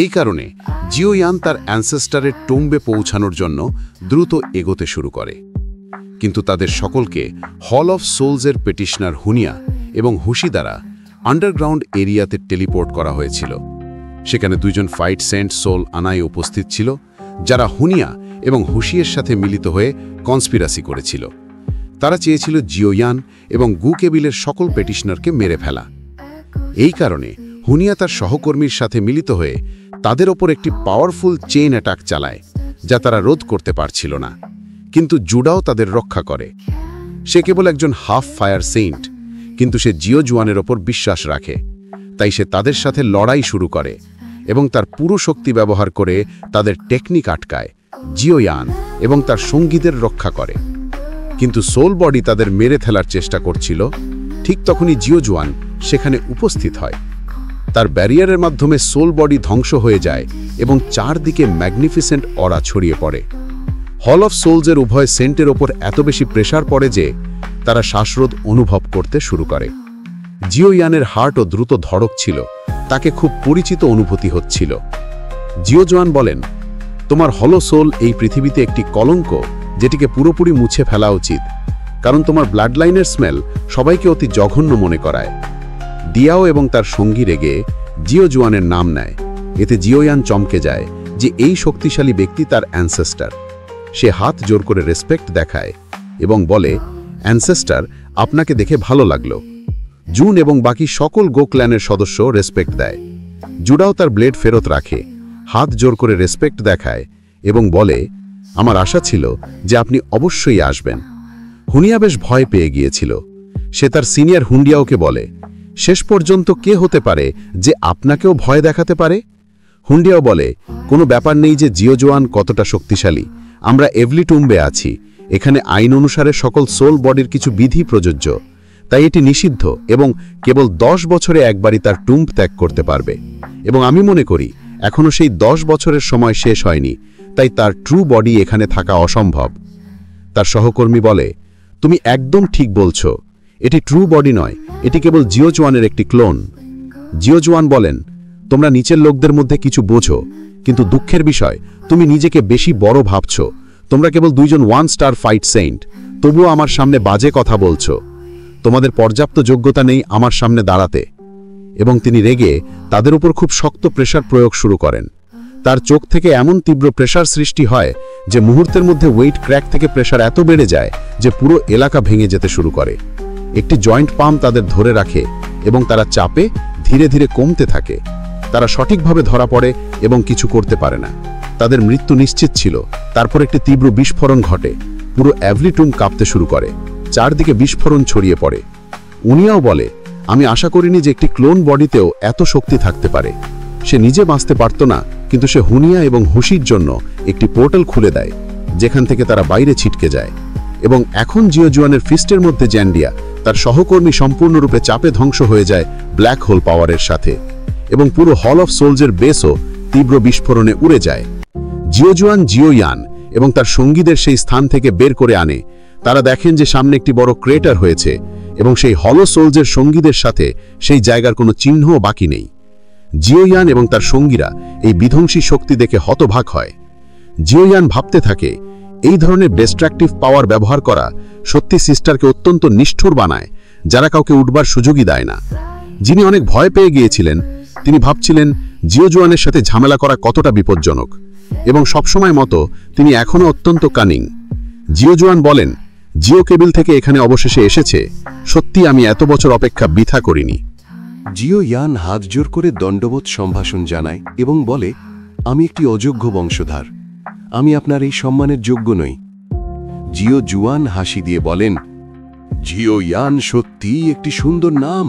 এই কারণে জিওয়ান তার অ্যানসেস্টারের টুম্বে পৌঁছানোর জন্য দ্রুত এগোতে শুরু করে। কিন্তু তাদের সকলকে হল অফ সোলসের পেটিশনার হুনিয়া এবং হুশি দ্বারা আন্ডারগ্রাউন্ড এরিয়াতে টেলিপোর্ট করা হয়েছিল। সেখানে দুইজন ফাইট সেন্ট সোল আনায় উপস্থিত ছিল, যারা হুনিয়া এবং হুশিয়ের সাথে মিলিত হয়ে কনস্পিরাসি করেছিল। তারা চেয়েছিল জিওয়ান এবং গু কেবিলের সকল পেটিশনারকে মেরে ফেলা। এই কারণে হুনিয়া তার সহকর্মীর সাথে মিলিত হয়ে তাদের ওপর একটি পাওয়ারফুল চেইন অ্যাটাক চালায়, যা তারা রোধ করতে পারছিল না। কিন্তু জুডাও তাদের রক্ষা করে। সে কেবল একজন হাফ ফায়ার সেন্ট, কিন্তু সে জিওয়ানের ওপর বিশ্বাস রাখে। তাই সে তাদের সাথে লড়াই শুরু করে এবং তার পুরো শক্তি ব্যবহার করে তাদের টেকনিক আটকায়, জিওয়ান এবং তার সঙ্গীদের রক্ষা করে। কিন্তু সোল বডি তাদের মেরে ফেলার চেষ্টা করছিল। ঠিক তখনই জিওয়ান সেখানে উপস্থিত হয়। তার ব্যারিয়ারের মাধ্যমে সোল বডি ধ্বংস হয়ে যায় এবং চারদিকে ম্যাগনিফিসেন্ট অরা ছড়িয়ে পড়ে। হল অফ সোলসের উভয় সেন্টের ওপর এত বেশি প্রেসার পড়ে যে তারা শ্বাসরোধ অনুভব করতে শুরু করে। জিওয়ানের হার্টও দ্রুত ধড়ক ছিল, তাকে খুব পরিচিত অনুভূতি হচ্ছিল। জিওয়ান বলেন, তোমার হলো সোল এই পৃথিবীতে একটি কলঙ্ক, যেটিকে পুরোপুরি মুছে ফেলা উচিত, কারণ তোমার ব্লাড লাইনের স্মেল সবাইকে অতি জঘন্য মনে করায়। দিয়াও এবং তার সঙ্গী রেগে জিওয়ানের নাম নেয়। এতে জিওয়ান চমকে যায় যে এই শক্তিশালী ব্যক্তি তার অ্যানসেস্টার। সে হাত জোর করে রেসপেক্ট দেখায় এবং বলে, অ্যানসেস্টার, আপনাকে দেখে ভালো লাগলো। জুন এবং বাকি সকল গো ক্ল্যানের সদস্য রেসপেক্ট দেয়। জুডাও তার ব্লেড ফেরত রাখে, হাত জোর করে রেসপেক্ট দেখায় এবং বলে, আমার আশা ছিল যে আপনি অবশ্যই আসবেন। হুনিয়া বেশ ভয় পেয়ে গিয়েছিল। সে তার সিনিয়র হুন্ডিয়াওকে বলে, শেষ পর্যন্ত কে হতে পারে যে আপনাকেও ভয় দেখাতে পারে? হুন্ডিয়াও বলে, কোনো ব্যাপার নেই যে জিওয়ান কতটা শক্তিশালী। আমরা এভলি টুম্বে আছি। এখানে আইন অনুসারে সকল সোল বডির কিছু বিধি প্রযোজ্য, তাই এটি নিষিদ্ধ এবং কেবল 10 বছরে একবারই তার টুম্ব ত্যাগ করতে পারবে। এবং আমি মনে করি এখনও সেই 10 বছরের সময় শেষ হয়নি, তাই তার ট্রু বডি এখানে থাকা অসম্ভব। তার সহকর্মী বলে, তুমি একদম ঠিক বলছো, এটি ট্রু বডি নয়, এটি কেবল জিওয়ানের একটি ক্লোন। জিওজুয়ান বলেন, তোমরা নিচের লোকদের মধ্যে কিছু বোঝো, কিন্তু দুঃখের বিষয় তুমি নিজেকে বেশি বড় ভাবছ। তোমরা কেবল 2 জন 1 স্টার ফাইট সেন্ট, তবুও আমার সামনে বাজে কথা বলছো। তোমাদের পর্যাপ্ত যোগ্যতা নেই আমার সামনে দাঁড়াতে। এবং তিনি রেগে তাদের উপর খুব শক্ত প্রেসার প্রয়োগ শুরু করেন। তার চোখ থেকে এমন তীব্র প্রেসার সৃষ্টি হয় যে মুহূর্তের মধ্যে ওয়েট ক্র্যাক থেকে প্রেসার এত বেড়ে যায় যে পুরো এলাকা ভেঙে যেতে শুরু করে। একটি জয়েন্ট পাম্প তাদের ধরে রাখে এবং তারা চাপে ধীরে ধীরে কমতে থাকে। তারা সঠিকভাবে ধরা পড়ে এবং কিছু করতে পারে না। তাদের মৃত্যু নিশ্চিত ছিল। তারপর একটি তীব্র বিস্ফোরণ ঘটে। পুরো অ্যাভলিটুম কাঁপতে শুরু করে। চারদিকে বিস্ফোরণ ছড়িয়ে পড়ে। উনিয়াও বলে, আমি আশা করিনি যে একটি ক্লোন বডিতেও এত শক্তি থাকতে পারে। সে নিজে বাঁচতে পারত না, কিন্তু সে হুনিয়া এবং হুশির জন্য একটি পোর্টাল খুলে দেয়, যেখান থেকে তারা বাইরে ছিটকে যায়। এবং এখন জিওজুয়ানের ফিস্টের মধ্যে জ্যান্ডিয়া তার সহকর্মী সম্পূর্ণরূপে চাপে ধ্বংস হয়ে যায় ব্ল্যাক হোল পাওয়ারের সাথে, এবং পুরো হল অফ সোলসের বেসও তীব্র বিস্ফোরণে উড়ে যায়। জিওজুয়ান জিওয়ান এবং তার সঙ্গীদের সেই স্থান থেকে বের করে আনে। তারা দেখেন যে সামনে একটি বড় ক্রেটার হয়েছে এবং সেই হলো সোলসের সঙ্গীদের সাথে সেই জায়গার কোনো চিহ্নও বাকি নেই। জিওয়ান এবং তার সঙ্গীরা এই বিধ্বংসী শক্তি দেখে হতবাক হয়। জিওয়ান ভাবতে থাকে, এই ধরনের ডিস্ট্রাকটিভ পাওয়ার ব্যবহার করা সত্যি সিস্টারকে অত্যন্ত নিষ্ঠুর বানায়, যারা কাউকে উঠবার সুযোগই দেয় না। যিনি অনেক ভয় পেয়ে গিয়েছিলেন, তিনি ভাবছিলেন জিওজুয়ানের সাথে ঝামেলা করা কতটা বিপজ্জনক, এবং সবসময় মতো তিনি এখনও অত্যন্ত কানিং। জিওজুয়ান বলেন, জিও কেবিল থেকে এখানে অবশেষে এসেছে, সত্যি আমি এত বছর অপেক্ষা বৃথা করিনি। জিওয়ান হাত জোর করে দণ্ডবোধ সম্ভাষণ জানায় এবং বলে, আমি একটি অযোগ্য বংশধর, আমি আপনার এই সম্মানের যোগ্য নই। জিওজুয়ান হাসি দিয়ে বলেন, জিওয়ান সত্যিই একটি সুন্দর নাম।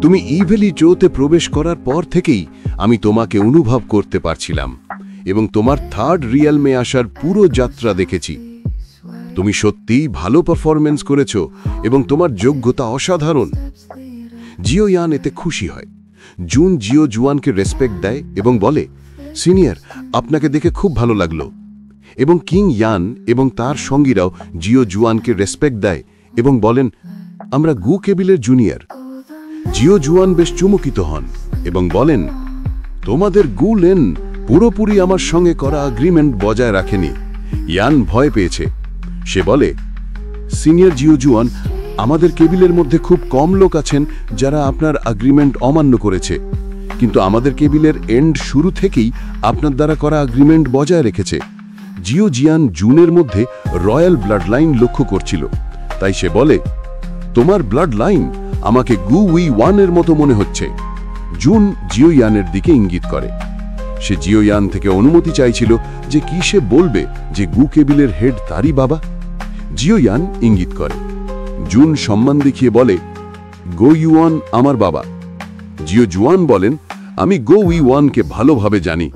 তুমি ইভেলি জোতে প্রবেশ করার পর থেকেই আমি তোমাকে অনুভব করতে পারছিলাম এবং তোমার থার্ড রিয়েলমে আসার পুরো যাত্রা দেখেছি। তুমি সত্যিই ভালো পারফরমেন্স করেছো এবং তোমার যোগ্যতা অসাধারণ। জিওয়ান এতে খুশি হয়। জুন জিওজুয়ানকে রেসপেক্ট দেয় এবং বলে, সিনিয়র, আপনাকে দেখে খুব ভালো লাগলো। এবং কিং ইয়ান এবং তার সঙ্গীরাও জিওজুয়ানকে রেসপেক্ট দেয় এবং বলেন, আমরা গু কেবিলের জুনিয়র। জিওজুয়ান বেশ চমকিত হন এবং বলেন, তোমাদের গু লেন পুরোপুরি আমার সঙ্গে করা এগ্রিমেন্ট বজায় রাখেনি। ইয়ান ভয় পেয়েছে। সে বলে, সিনিয়র জিওজুয়ান, আমাদের কেবিলের মধ্যে খুব কম লোক আছেন যারা আপনার এগ্রিমেন্ট অমান্য করেছে, কিন্তু আমাদের কেবিলের এন্ড শুরু থেকেই আপনার দ্বারা করা এগ্রিমেন্ট বজায় রেখেছে। জিওজিয়ান জুনের মধ্যে রয়্যাল ব্লাড লাইন লক্ষ্য করছিল, তাই সে বলে, তোমার ব্লাড লাইন আমাকে গু উই ওয়ানের মতো মনে হচ্ছে। জুন জিওয়ানের দিকে ইঙ্গিত করে। সে জিওয়ান থেকে অনুমতি চাইছিল যে কি সে বলবে যে গু কেবিলের হেড তারই বাবা। জিওয়ান ইঙ্গিত করে। জুন সম্মান দেখিয়ে বলে, গো ইউয়ান আমার বাবা। জিওজুয়ান বলেন, আমি গো উইওয়ানকে ভালোভাবে জানি।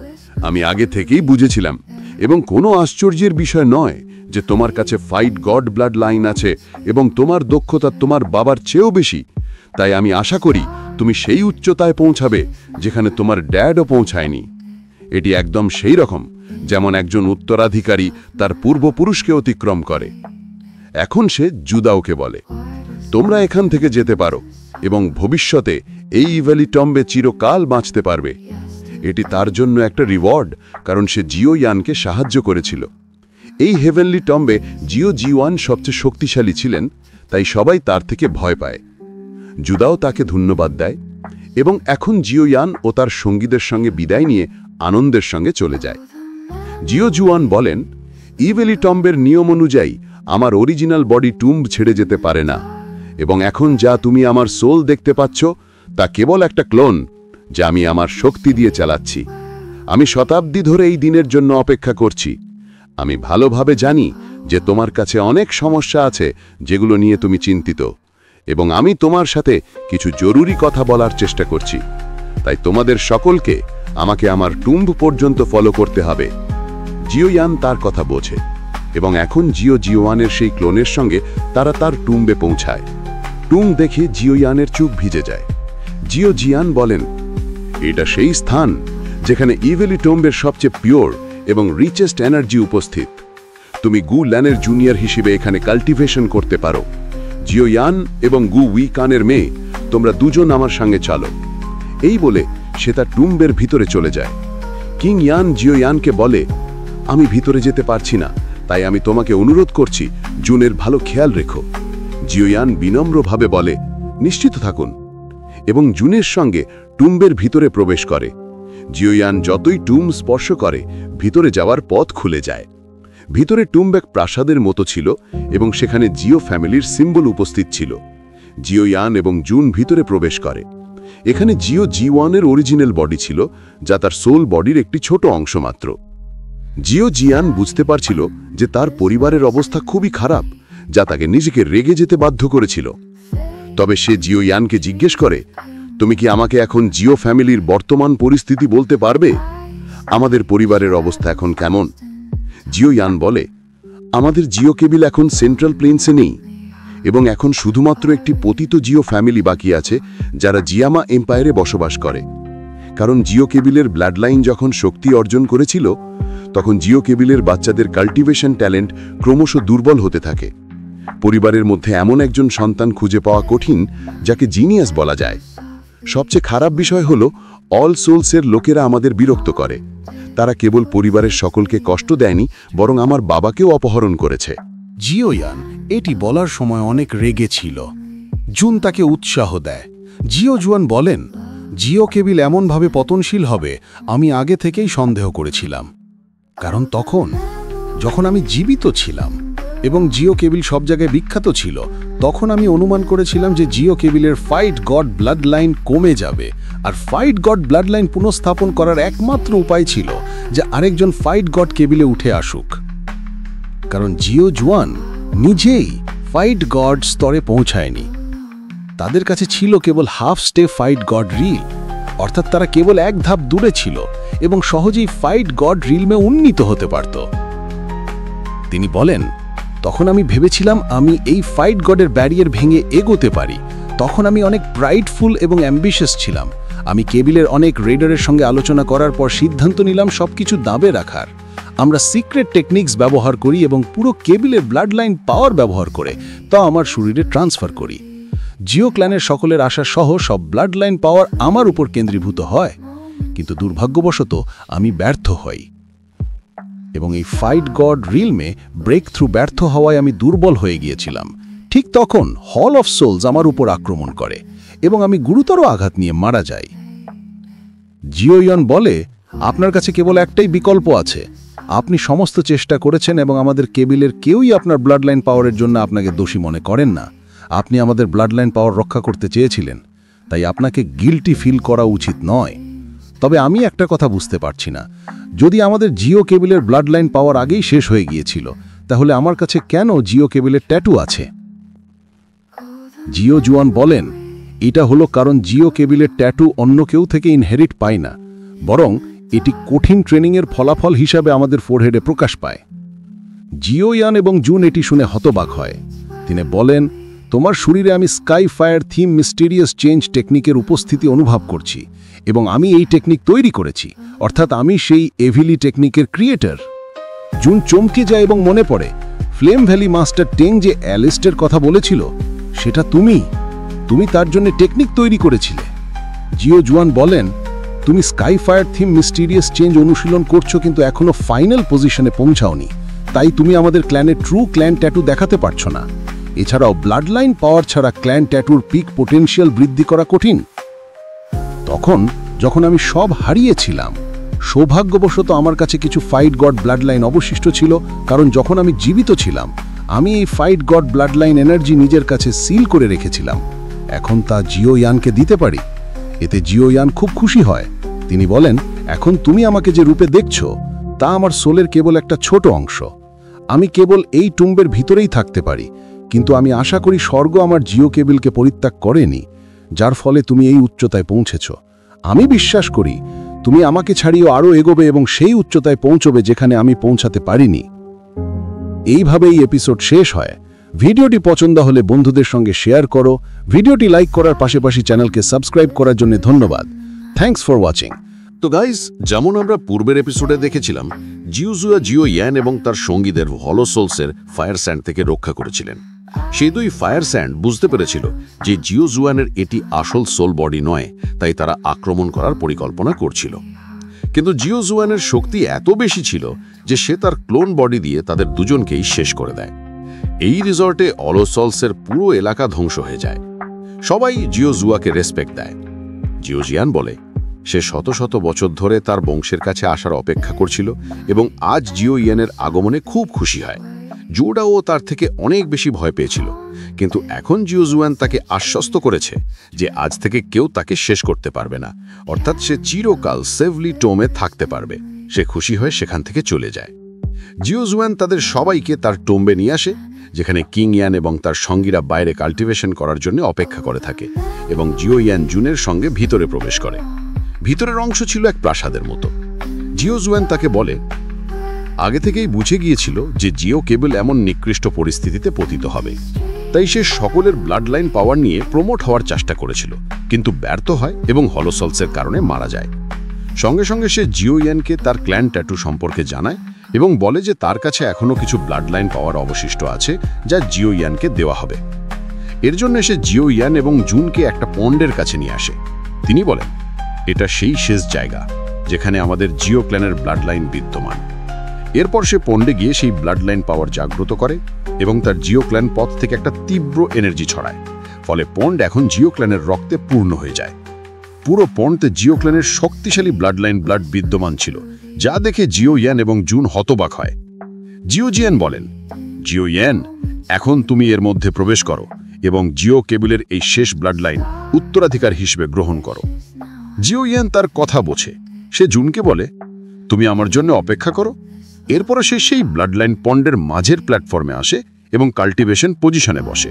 আমি আগে থেকেই বুঝেছিলাম, এবং কোনো আশ্চর্যের বিষয় নয় যে তোমার কাছে ফাইট গড ব্লাড লাইন আছে এবং তোমার দক্ষতা তোমার বাবার চেয়েও বেশি। তাই আমি আশা করি তুমি সেই উচ্চতায় পৌঁছাবে যেখানে তোমার ড্যাডও পৌঁছায়নি। এটি একদম সেই রকম যেমন একজন উত্তরাধিকারী তার পূর্বপুরুষকে অতিক্রম করে। এখন সে জুদাওকে বলে, তোমরা এখান থেকে যেতে পারো এবং ভবিষ্যতে এই ইভ্যালি টম্বে চিরকাল বাঁচতে পারবে। এটি তার জন্য একটা রিওয়ার্ড, কারণ সে জিওয়ানকে সাহায্য করেছিল। এই হেভেনলি টম্বে জিওয়ান সবচেয়ে শক্তিশালী ছিলেন, তাই সবাই তার থেকে ভয় পায়। জুদাও তাকে ধন্যবাদ দেয় এবং এখন জিওয়ান ও তার সঙ্গীদের সঙ্গে বিদায় নিয়ে আনন্দের সঙ্গে চলে যায়। জিওজুয়ান বলেন, ইভেলি টম্বের নিয়ম অনুযায়ী আমার অরিজিনাল বডি টুম্ব ছেড়ে যেতে পারে না, এবং এখন যা তুমি আমার সোল দেখতে পাচ্ছ তা কেবল একটা ক্লোন যা আমি আমার শক্তি দিয়ে চালাচ্ছি। আমি শতাব্দী ধরে এই দিনের জন্য অপেক্ষা করছি। আমি ভালোভাবে জানি যে তোমার কাছে অনেক সমস্যা আছে যেগুলো নিয়ে তুমি চিন্তিত, এবং আমি তোমার সাথে কিছু জরুরি কথা বলার চেষ্টা করছি। তাই তোমাদের সকলকে আমাকে আমার টুম্ব পর্যন্ত ফলো করতে হবে। জিওয়ান তার কথা বোঝে এবং এখন জিওয়ানের সেই ক্লোনের সঙ্গে তারা তার টুম্বে পৌঁছায়। টুম্ব দেখে জিওয়ানের চোখ ভিজে যায়। জিওয়ান বলেন, এটা সেই স্থান যেখানে ইভেলি টম্বের সবচেয়ে পিওর এবং রিচেস্ট এনার্জি উপস্থিত। তুমি গু ল্যানের জুনিয়র হিসেবে এখানে কাল্টিভেশন করতে পারো। জিওয়ান এবং গু উইকানের মেয়ে, তোমরা দুজন আমার সঙ্গে চলো। এই বলে সে তার টুম্বের ভিতরে চলে যায়। কিং ইয়ান জিও ইয়ানকে বলে, আমি ভিতরে যেতে পারছি না, তাই আমি তোমাকে অনুরোধ করছি জুনের ভালো খেয়াল রেখো। জিও ইয়ান বিনম্রভাবে বলে, নিশ্চিত থাকুন, এবং জুনের সঙ্গে টুম্বের ভিতরে প্রবেশ করে। জিও ইয়ান যতই টুম স্পর্শ করে ভিতরে যাওয়ার পথ খুলে যায়। ভিতরে টুম্ব এক প্রাসাদের মতো ছিল এবং সেখানে জিও ফ্যামিলির সিম্বল উপস্থিত ছিল। জিও ইয়ান এবং জুন ভিতরে প্রবেশ করে। এখানে জিও জি1-এর অরিজিনাল বডি ছিল, যা তার সোল বডির একটি ছোট অংশ মাত্র। জিও জিয়ান বুঝতে পারছিল যে তার পরিবারের অবস্থা খুবই খারাপ, যা তাকে নিজেকে রেগে যেতে বাধ্য করেছিল। তবে সে জিও ইয়ানকে জিজ্ঞেস করে, তুমি কি আমাকে এখন জিও ফ্যামিলির বর্তমান পরিস্থিতি বলতে পারবে? আমাদের পরিবারের অবস্থা এখন কেমন? জিও ইয়ান বলে, আমাদের জিও কেবিল এখন সেন্ট্রাল প্লেন্সে নেই এবং এখন শুধুমাত্র একটি পতিত জিও ফ্যামিলি বাকি আছে, যারা জিয়ামা এম্পায়ারে বসবাস করে। কারণ জিও কেবিলের ব্লাড লাইন যখন শক্তি অর্জন করেছিল, তখন জিও কেবিলের বাচ্চাদের কাল্টিভেশন ট্যালেন্ট ক্রমশ দুর্বল হতে থাকে। পরিবারের মধ্যে এমন একজন সন্তান খুঁজে পাওয়া কঠিন, যাকে জিনিয়াস বলা যায়। সবচেয়ে খারাপ বিষয় হলো, অল সোলসের লোকেরা আমাদের বিরক্ত করে। তারা কেবল পরিবারের সকলকে কষ্ট দেয়নি, বরং আমার বাবাকেও অপহরণ করেছে। জিও ইয়ান এটি বলার সময় অনেক রেগে ছিল। জুন তাকে উৎসাহ দেয়। জিও জুয়ান বলেন, জিও কেবিল এমনভাবে পতনশীল হবে আমি আগে থেকেই সন্দেহ করেছিলাম। কারণ যখন আমি জীবিত ছিলাম এবং জিও কেবিল সব জায়গায় বিখ্যাত ছিল, তখন আমি অনুমান করেছিলাম যে জিও কেবিলের ফাইট গড ব্লাড লাইন কমে যাবে, আর ফাইট গড ব্লাড লাইন পুনঃস্থাপন করার একমাত্র উপায় ছিল যে আরেকজন ফাইট গড কেবিলে উঠে আসুক। কারণ জিও জুয়ান নিজেই ফাইট গড স্তরে পৌঁছায়নি। তাদের কাছে ছিল কেবল হাফ স্টে ফাইট গড রিল, অর্থাৎ তারা কেবল এক ধাপ দূরে ছিল এবং সহজেই ফাইট গড রিলমে উন্নীত হতে পারত। তিনি বলেন, তখন আমি ভেবেছিলাম আমি এই ফাইট গডের ব্যারিয়ার ভেঙে এগোতে পারি। তখন আমি অনেক প্রাইডফুল এবং অ্যাম্বিশাস ছিলাম। আমি কেবিলের অনেক রেডারের সঙ্গে আলোচনা করার পর সিদ্ধান্ত নিলাম সবকিছু দাবে রাখার। আমরা সিক্রেট টেকনিক্স ব্যবহার করি এবং পুরো কেবিলের ব্লাড লাইন পাওয়ার ব্যবহার করে তা আমার শরীরে ট্রান্সফার করি। জিও ক্ল্যানের সকলের আশা সহ সব ব্লাড লাইন পাওয়ার আমার উপর কেন্দ্রীভূত হয়, কিন্তু দুর্ভাগ্যবশত আমি ব্যর্থ হই এবং এই ফাইট গড রিলমে ব্রেক থ্রু ব্যর্থ হওয়ায় আমি দুর্বল হয়ে গিয়েছিলাম। ঠিক তখন হল অফ সোলস আমার উপর আক্রমণ করে এবং আমি গুরুতর আঘাত নিয়ে মারা যাই। জিও ইয়ান বলে, আপনার কাছে কেবল একটাই বিকল্প আছে। আপনি সমস্ত চেষ্টা করেছেন এবং আমাদের কেবিলের কেউই আপনার ব্লাড লাইন পাওয়ারের জন্য আপনাকে দোষী মনে করেন না। আপনি আমাদের ব্লাড লাইন পাওয়ার রক্ষা করতে চেয়েছিলেন, তাই আপনাকে গিল্টি ফিল করা উচিত নয়। তবে আমি একটা কথা বুঝতে পারছি না, যদি আমাদের জিও কেবিলের ব্লাড লাইন পাওয়ার আগেই শেষ হয়ে গিয়েছিল, তাহলে আমার কাছে কেন জিও কেবিলের ট্যাটু আছে? জিও জুয়ান বলেন, এটা হলো কারণ জিও কেবিলের ট্যাটু অন্য কেউ থেকে ইনহেরিট পায় না, বরং এটি কঠিন ট্রেনিংয়ের ফলাফল হিসাবে আমাদের ফোরহেডে প্রকাশ পায়। জিও ইয়ান এবং জুন এটি শুনে হতবাক হয়। তিনি বলেন, তোমার শরীরে আমি sky fire theme mysterious change টেকনিকের উপস্থিতি অনুভব করছি এবং আমি এই টেকনিক তৈরি করেছি, অর্থাৎ আমি সেই এভিলি টেকনিকের ক্রিয়েটর। জুন চমকে যায় এবং মনে পড়ে, ফ্লেম ভ্যালি মাস্টার টেং যে অ্যালিস্টের কথা বলেছিল, সেটা তুমি তার জন্য টেকনিক তৈরি করেছিলে। জিও জুয়ান বলেন, তুমি sky fire theme mysterious change অনুশীলন করছো কিন্তু এখনো ফাইনাল পজিশনে পৌঁছাওনি, তাই তুমি আমাদের ক্ল্যানের ট্রু ক্ল্যান ট্যাটু দেখাতে পারছো না। এছাড়াও ব্লাড লাইন পাওয়ার ছাড়া ক্ল্যান ট্যাটুর পিক পোটেনশিয়াল বৃদ্ধি করা কঠিন। যখন আমি সব হারিয়েছিলাম, সৌভাগ্যবশত আমার কাছে কিছু ফাইট গড ব্লাড লাইন অবশিষ্ট ছিল, কারণ যখন আমি জীবিত ছিলাম আমি এই fight god blood line energy নিজের কাছে সিল করে রেখেছিলাম। এখন তা জিও ইয়ানকে দিতে পারি। এতে জিও ইয়ান খুব খুশি হয়। তিনি বলেন, এখন তুমি আমাকে যে রূপে দেখছো তা আমার সোলের কেবল একটা ছোট অংশ। আমি কেবল এই টুম্বের ভিতরেই থাকতে পারি, কিন্তু আমি আশা করি স্বর্গ আমার জিও কেবিলকে পরিত্যাগ করেনি, যার ফলে তুমি এই উচ্চতায় পৌঁছেছ। আমি বিশ্বাস করি তুমি আমাকে ছাড়িয়েও আরও এগোবে এবং সেই উচ্চতায় পৌঁছবে যেখানে আমি পৌঁছাতে পারিনি। এইভাবেই এপিসোড শেষ হয়। ভিডিওটি পছন্দ হলে বন্ধুদের সঙ্গে শেয়ার করো। ভিডিওটি লাইক করার পাশাপাশি চ্যানেলকে সাবস্ক্রাইব করার জন্য ধন্যবাদ। Thanks for watching. তো গাইস, যেমন আমরা পূর্বের এপিসোডে দেখেছিলাম, জিও ইয়ান এবং তার সঙ্গীদের হলো সোলসের ফায়ার স্যান্ড থেকে রক্ষা করেছিলেন। সেই দুই ফায়ার স্যান্ড বুঝতে পেরেছিল যে জিও জুয়ানের এটি আসল সোল বডি নয়, তাই তারা আক্রমণ করার পরিকল্পনা করছিল। কিন্তু জিও জুয়ানের শক্তি এত বেশি ছিল যে সে তার ক্লোন বডি দিয়ে তাদের দুজনকেই শেষ করে দেয়। এই রিসর্টে অলসলসের পুরো এলাকা ধ্বংস হয়ে যায়। সবাই জিও জুয়াকে রেসপেক্ট দেয়। জিও জিয়ান বলে সে শত শত বছর ধরে তার বংশের কাছে আসার অপেক্ষা করছিল এবং আজ জিও ইয়ানের আগমনে খুব খুশি হয়। জুডাও তার থেকে অনেক বেশি ভয় পেয়েছিল, কিন্তু এখন জিও জুয়ান তাকে আশ্বস্ত করেছে যে আজ থেকে কেউ তাকে শেষ করতে পারবে না, অর্থাৎ সে চিরকাল সেভলি টোমে থাকতে পারবে। সে খুশি হয়ে সেখান থেকে চলে যায়। জিও জুয়ান তাদের সবাইকে তার টোম্বে নিয়ে আসে, যেখানে কিং ইয়ান এবং তার সঙ্গীরা বাইরে কাল্টিভেশন করার জন্য অপেক্ষা করে থাকে এবং জিও ইয়ান জুনের সঙ্গে ভিতরে প্রবেশ করে। ভিতরের অংশ ছিল এক প্রাসাদের মতো। জিও জুয়ান তাকে বলে আগে থেকেই বুঝে গিয়েছিল যে জিও কেবল এমন নিকৃষ্ট পরিস্থিতিতে পতিত হবে, তাই সে সকলের ব্লাড লাইন পাওয়ার নিয়ে প্রমোট হওয়ার চেষ্টা করেছিল, কিন্তু ব্যর্থ হয় এবং হলোসলসের কারণে মারা যায়। সঙ্গে সঙ্গে সে জিও ইয়ানকে তার ক্ল্যান ট্যাটু সম্পর্কে জানায় এবং বলে যে তার কাছে এখনও কিছু ব্লাড লাইন পাওয়ার অবশিষ্ট আছে যা জিও ইয়ানকে দেওয়া হবে। এর জন্য সে জিও ইয়ান এবং জুনকে একটা পন্ডের কাছে নিয়ে আসে। তিনি বলেন এটা সেই শেষ জায়গা যেখানে আমাদের জিও ক্ল্যানের ব্লাড লাইন বিদ্যমান। এরপর সে পন্ডে গিয়ে সেই ব্লাড লাইন পাওয়ার জাগ্রত করে এবং তার জিও ক্ল্যান পথ থেকে একটা তীব্র এনার্জি ছড়ায়। ফলে পন্ড এখন জিও ক্ল্যানের রক্তে পূর্ণ হয়ে যায়। পুরো পন্ডে জিও ক্ল্যানের শক্তিশালী ব্লাড লাইন ব্লাড বিদ্যমান ছিল, যা দেখে জিও ইয়ান এবং জুন হতবাক হয়। জিও জিয়ান বলেন জিও ইয়ান, এখন তুমি এর মধ্যে প্রবেশ করো এবং জিও কেবলের এই শেষ ব্লাড লাইন উত্তরাধিকার হিসেবে গ্রহণ করো। জিও ইয়ান তার কথা বোঝে। সে জুনকে বলে তুমি আমার জন্য অপেক্ষা করো। এরপরে সে সেই ব্লাড লাইন পন্ডের মাঝের প্ল্যাটফর্মে আসে এবং কাল্টিভেশন পজিশনে বসে।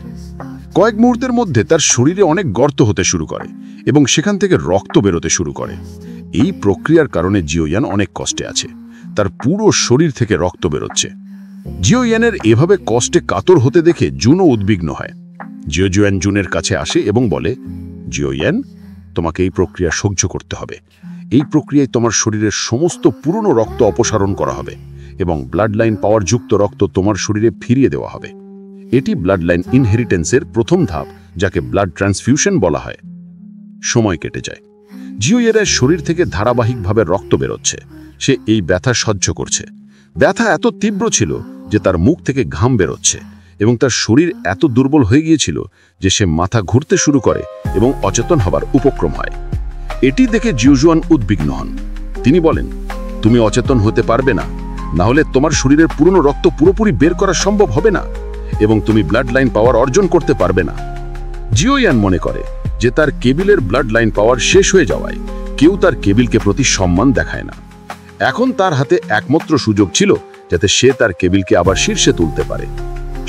কয়েক মুহূর্তের মধ্যে তার শরীরে অনেক গর্ত হতে শুরু করে এবং সেখান থেকে রক্ত বেরোতে শুরু করে। এই প্রক্রিয়ার কারণে জিও ইয়ান অনেক কষ্টে আছে। তার পুরো শরীর থেকে রক্ত বেরোচ্ছে। জিও ইয়ানের এভাবে কষ্টে কাতর হতে দেখে জুনও উদ্বিগ্ন হয়। জিও জুয়ান জুনের কাছে আসে এবং বলে জিও ইয়ান, তোমাকে এই প্রক্রিয়া সহ্য করতে হবে। এই প্রক্রিয়ায় তোমার শরীরের সমস্ত পুরনো রক্ত অপসারণ করা হবে এবং ব্লাড লাইন পাওয়ার যুক্ত রক্ত তোমার শরীরে ফিরিয়ে দেওয়া হবে। এটি ব্লাড লাইন ইনহেরিটেন্সের প্রথম ধাপ, যাকে ব্লাড ট্রান্সফিউশন বলা হয়। সময় কেটে যায়। জিও ইয়ানের শরীর থেকে ধারাবাহিকভাবে রক্ত বেরোচ্ছে। সে এই ব্যথা সহ্য করছে। ব্যথা এত তীব্র ছিল যে তার মুখ থেকে ঘাম বেরোচ্ছে এবং তার শরীর এত দুর্বল হয়ে গিয়েছিল যে সে মাথা ঘুরতে শুরু করে এবং অচেতন হবার উপক্রম হয়। এটি দেখে জিও জুয়ান উদ্বিগ্ন হন। তিনি বলেন তুমি অচেতন হতে পারবে না, না হলে তোমার শরীরের পুরনো রক্ত পুরোপুরি বের করা সম্ভব হবে না এবং তুমি ব্লাড লাইন পাওয়ার অর্জন করতে পারবে না। জিও ইয়ান মনে করে যে তার কেবিলের ব্লাড লাইন পাওয়ার শেষ হয়ে যাওয়ায় কেউ তার কেবিলকে প্রতি সম্মান দেখায় না। এখন তার হাতে একমাত্র সুযোগ ছিল যাতে সে তার কেবিলকে আবার শীর্ষে তুলতে পারে।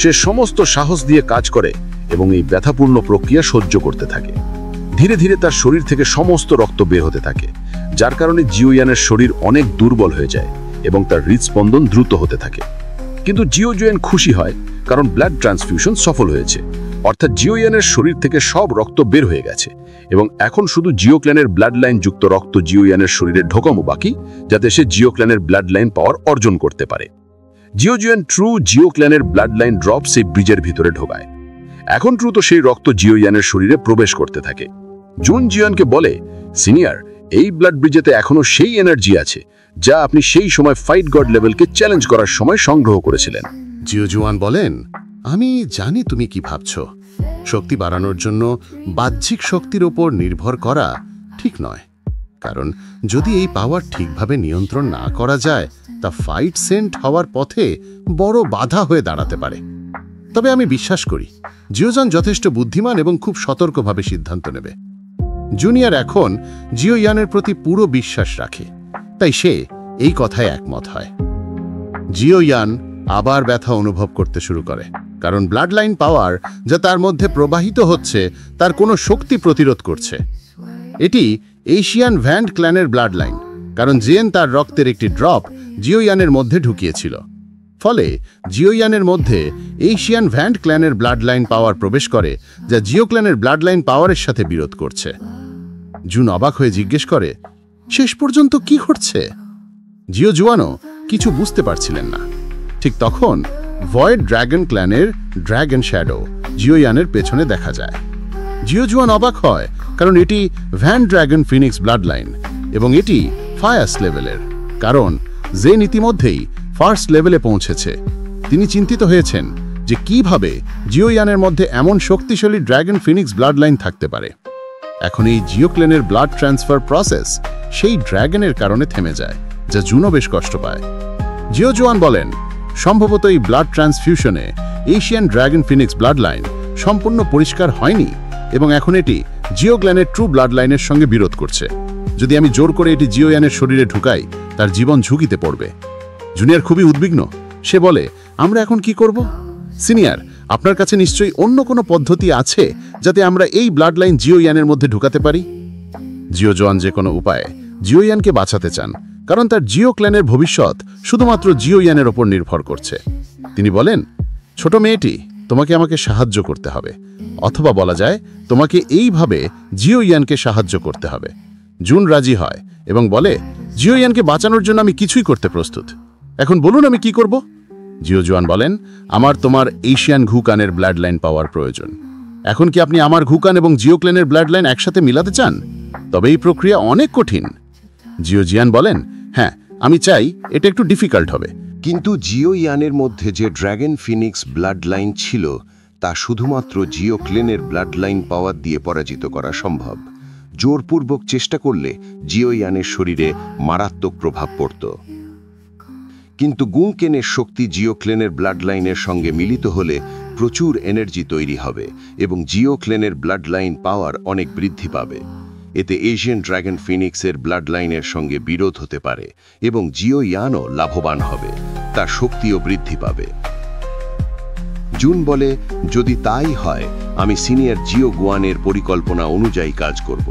সে সমস্ত সাহস দিয়ে কাজ করে এবং এই ব্যথাপূর্ণ প্রক্রিয়া সহ্য করতে থাকে। ধীরে ধীরে তার শরীর থেকে সমস্ত রক্ত বের হতে থাকে, যার কারণে জিও ইয়ানের শরীর অনেক দুর্বল হয়ে যায় এবং তার হৃদস্পন্দন দ্রুত হতে থাকে। কিন্তু জিও জুয়ান খুশি হয় কারণ ব্লাড ট্রান্সফিউশন সফল হয়েছে, অর্থাৎ জিও ইয়ানের শরীর থেকে সব রক্ত বের হয়ে গেছে এবং এখন শুধু জিও ক্ল্যানের ব্লাড লাইন যুক্ত রক্ত জিও ইয়ানের শরীরে ঢোকানো বাকি, যাতে সে জিও ক্ল্যানের ব্লাড লাইন পাওয়ার অর্জন করতে পারে। জিও জুয়ান ট্রু জিও ক্ল্যানের ব্লাড লাইন ড্রপ সেই ব্রিজের ভিতরে ঢোকায়। এখন দ্রুত সেই রক্ত জিও ইয়ানের শরীরে প্রবেশ করতে থাকে। জুন জিয়ানকে বলে সিনিয়র, এই ব্লাড ব্রিজেতে এখনো সেই এনার্জি আছে যা আপনি সেই সময় ফাইট গড লেভেলকে চ্যালেঞ্জ করার সময় সংগ্রহ করেছিলেন। জিও জুয়ান বলেন আমি জানি তুমি কি ভাবছ। শক্তি বাড়ানোর জন্য বাহ্যিক শক্তির উপর নির্ভর করা ঠিক নয়, কারণ যদি এই পাওয়ার ঠিকভাবে নিয়ন্ত্রণ না করা যায় তা ফাইট সেন্ট হওয়ার পথে বড় বাধা হয়ে দাঁড়াতে পারে। তবে আমি বিশ্বাস করি জিওজন যথেষ্ট বুদ্ধিমান এবং খুব সতর্কভাবে সিদ্ধান্ত নেবে। জুনিয়র এখন জিও ইয়ানের প্রতি পুরো বিশ্বাস রাখে, তাই সে এই কথায় একমত হয়। জিও ইয়ান আবার ব্যথা অনুভব করতে শুরু করে, কারণ ব্লাড লাইন পাওয়ার যা তার মধ্যে প্রবাহিত হচ্ছে তার কোনো শক্তি প্রতিরোধ করছে। এটি এশিয়ান ভ্যান্ড ক্ল্যানের ব্লাড লাইন, কারণ জেন তার রক্তের একটি ড্রপ জিও ইয়ানের মধ্যে ঢুকিয়েছিল। ফলে জিও ইয়ানের মধ্যে এশিয়ান ভ্যান্ড ক্ল্যানের ব্লাড লাইন পাওয়ার প্রবেশ করে, যা জিও ক্ল্যানের ব্লাড লাইন পাওয়ারের সাথে বিরোধ করছে। জুন অবাক হয়ে জিজ্ঞেস করে শেষ পর্যন্ত কি ঘটছে। জিও জুয়ানও কিছু বুঝতে পারছিলেন না। ঠিক তখন ভয়েড ড্রাগন ক্ল্যানের ড্র্যাগন শ্যাডো জিওয়ানের পেছনে দেখা যায়। জিওজুয়ান অবাক হয়, কারণ এটি van dragon phoenix blood line এবং এটি ফায়াস লেভেলের, কারণ জেন ইতিমধ্যেই ফার্স্ট লেভেলে পৌঁছেছে। তিনি চিন্তিত হয়েছেন যে কিভাবে জিওয়ানের মধ্যে এমন শক্তিশালী ড্র্যাগন ফিনিক্স ব্লাড লাইন থাকতে পারে। এখন এই জিওক্লেনের ব্লাড ট্রান্সফার প্রসেস সেই ড্র্যাগনের কারণে থেমে যায়, যা জুনো বেশ কষ্ট পায়। জিওজুয়ান বলেন, সম্ভবত এই ব্লাড ট্রান্সফিউশনে Asian dragon phoenix blood line সম্পূর্ণ পরিষ্কার হয়নি এবং এখন এটি জিওক্লেনের ট্রু ব্লাড লাইনের সঙ্গে বিরোধ করছে। যদি আমি জোর করে এটি জিওয়ানের শরীরে ঢুকাই, তার জীবন ঝুঁকিতে পড়বে। জুনিয়র খুবই উদ্বিগ্ন। সে বলে, আমরা এখন কি করব? সিনিয়র, আপনার কাছে নিশ্চয়ই অন্য কোনো পদ্ধতি আছে যাতে আমরা এই ব্লাড লাইন জিওয়ানের মধ্যে ঢুকাতে পারি। জিওজুয়ান যে কোনো উপায়ে জিওয়ানকে বাঁচাতে চান, কারণ তার জিওক্লেনের ভবিষ্যৎ শুধুমাত্র জিওয়ানের ওপর নির্ভর করছে। তিনি বলেন, ছোট মেয়েটি, তোমাকে আমাকে সাহায্য করতে হবে, অথবা বলা যায় তোমাকে এইভাবে জিওয়ানকে সাহায্য করতে হবে। জুন রাজি হয় এবং বলে, জিওয়ানকে বাঁচানোর জন্য আমি কিছুই করতে প্রস্তুত। এখন বলুন আমি কি করব? জিওজুয়ান বলেন, আমার তোমার এশিয়ান ঘুকানের ব্লাড লাইন পাওয়ার প্রয়োজন। এখন কি আপনি আমার ঘুকান এবং জিওক্লেনের ব্লাড লাইন একসাথে মিলাতে চান? তবে এই প্রক্রিয়া অনেক কঠিন। জিওজিয়ান বলেন, হ্যাঁ, আমি চাই, এটা একটু ডিফিকাল্ট হবে। কিন্তু জিওয়ানের মধ্যে যে ড্র্যাগন ফিনিক্স ব্লাড লাইন ছিল তা শুধুমাত্র জিওক্লেনের ব্লাড লাইন পাওয়ার দিয়ে পরাজিত করা সম্ভব। জোরপূর্বক চেষ্টা করলে জিওয়ানের শরীরে মারাত্মক প্রভাব পড়ত। কিন্তু গুংকেনের শক্তি জিওক্লেনের ব্লাড লাইনের সঙ্গে মিলিত হলে প্রচুর এনার্জি তৈরি হবে এবং জিওক্লেনের ব্লাড লাইন পাওয়ার অনেক বৃদ্ধি পাবে। এতে এশিয়ান ড্র্যাগন ফিনিক্সের ব্লাড লাইনের সঙ্গে বিরোধ হতে পারে এবং জিওয়ানও লাভবান হবে, তার শক্তিও বৃদ্ধি পাবে। জুন বলে, যদি তাই হয়, আমি সিনিয়র জিওগুয়ানের পরিকল্পনা অনুযায়ী কাজ করব।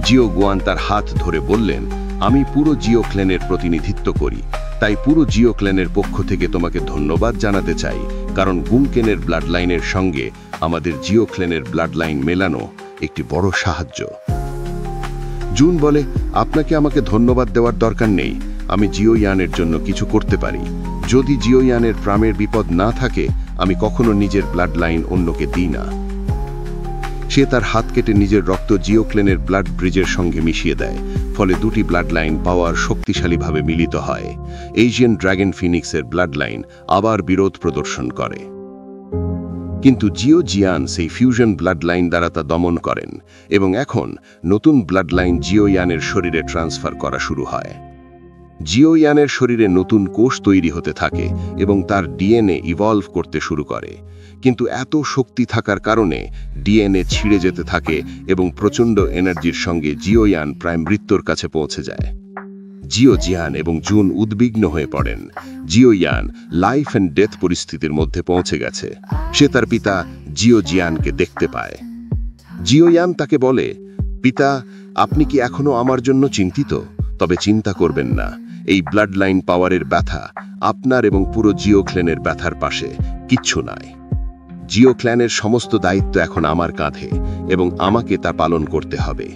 জিওগুয়ান তার হাত ধরে বললেন, আমি পুরো জিওক্লেনের প্রতিনিধিত্ব করি, তাই পুরো জিওক্লেনের পক্ষ থেকে তোমাকে ধন্যবাদ জানাতে চাই, কারণ গুংকেনের ব্লাড লাইনের সঙ্গে আমাদের জিওক্লেনের ব্লাড লাইন মেলানো একটি বড় সাহায্য। জুন বলে, আপনাকে আমাকে ধন্যবাদ দেওয়ার দরকার নেই, আমি জিওয়ানের জন্য কিছু করতে পারি। যদি জিওয়ানের প্রাণের বিপদ না থাকে, আমি কখনো নিজের ব্লাড লাইন অন্যকে দিই না। সে তার হাত কেটে নিজের রক্ত জিওক্লেনের ব্লাড ব্রিজের সঙ্গে মিশিয়ে দেয়, ফলে দুটি ব্লাড লাইন পাওয়ার শক্তিশালীভাবে মিলিত হয়। এশিয়ান ড্র্যাগন ফিনিক্সের ব্লাড লাইন আবার বিরোধ প্রদর্শন করে, কিন্তু জিওজিয়ান সেই ফিউশন ব্লাড লাইন দ্বারা তা দমন করেন এবং এখন নতুন ব্লাড লাইন জিওয়ানের শরীরে ট্রান্সফার করা শুরু হয়। জিওয়ানের শরীরে নতুন কোষ তৈরি হতে থাকে এবং তার ডিএনএ ইভলভ করতে শুরু করে, কিন্তু এত শক্তি থাকার কারণে ডিএনএ ছিঁড়ে যেতে থাকে এবং প্রচণ্ড এনার্জির সঙ্গে জিওয়ান প্রায় মৃত্যুর কাছে পৌঁছে যায়। জিওজিয়ান এবং জুন উদ্বিগ্ন হয়ে পড়েন। জিওয়ান লাইফ অ্যান্ড ডেথ পরিস্থিতির মধ্যে পৌঁছে গেছে। সে তার পিতা জিওজিয়ানকে দেখতে পায়। জিওয়ান তাকে বলে, পিতা, আপনি কি এখনো আমার জন্য চিন্তিত? তবে চিন্তা করবেন না, এই ব্লাড লাইন পাওয়ারের ব্যথা আপনার এবং পুরো জিওক্লেনের ব্যথার পাশে কিচ্ছু নয়। জিওক্লেনের সমস্ত দায়িত্ব এখন আমার কাঁধে এবং আমাকে তা পালন করতে হবে।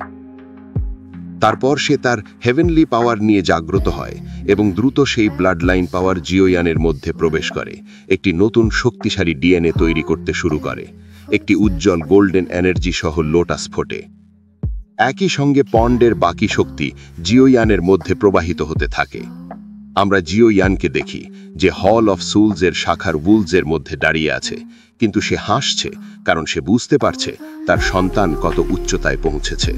তারপর সে তার হেভেনলি পাওয়ার নিয়ে জাগ্রত হয় এবং দ্রুত সেই ব্লাড লাইন পাওয়ার জিওয়ানের মধ্যে প্রবেশ করে, একটি নতুন শক্তিশালী ডিএনএ তৈরি করতে শুরু করে। একটি উজ্জ্বল গোল্ডেন এনার্জি সহ লোটাস ফোটে। একই সঙ্গে পন্ডের বাকি শক্তি জিওয়ানের মধ্যে প্রবাহিত হতে থাকে। আমরা জিওয়ানকে দেখি যে হল অফ সুলসের শাখার উলসের মধ্যে দাঁড়িয়ে আছে, কিন্তু সে হাসছে, কারণ সে বুঝতে পারছে তার সন্তান কত উচ্চতায় পৌঁছেছে।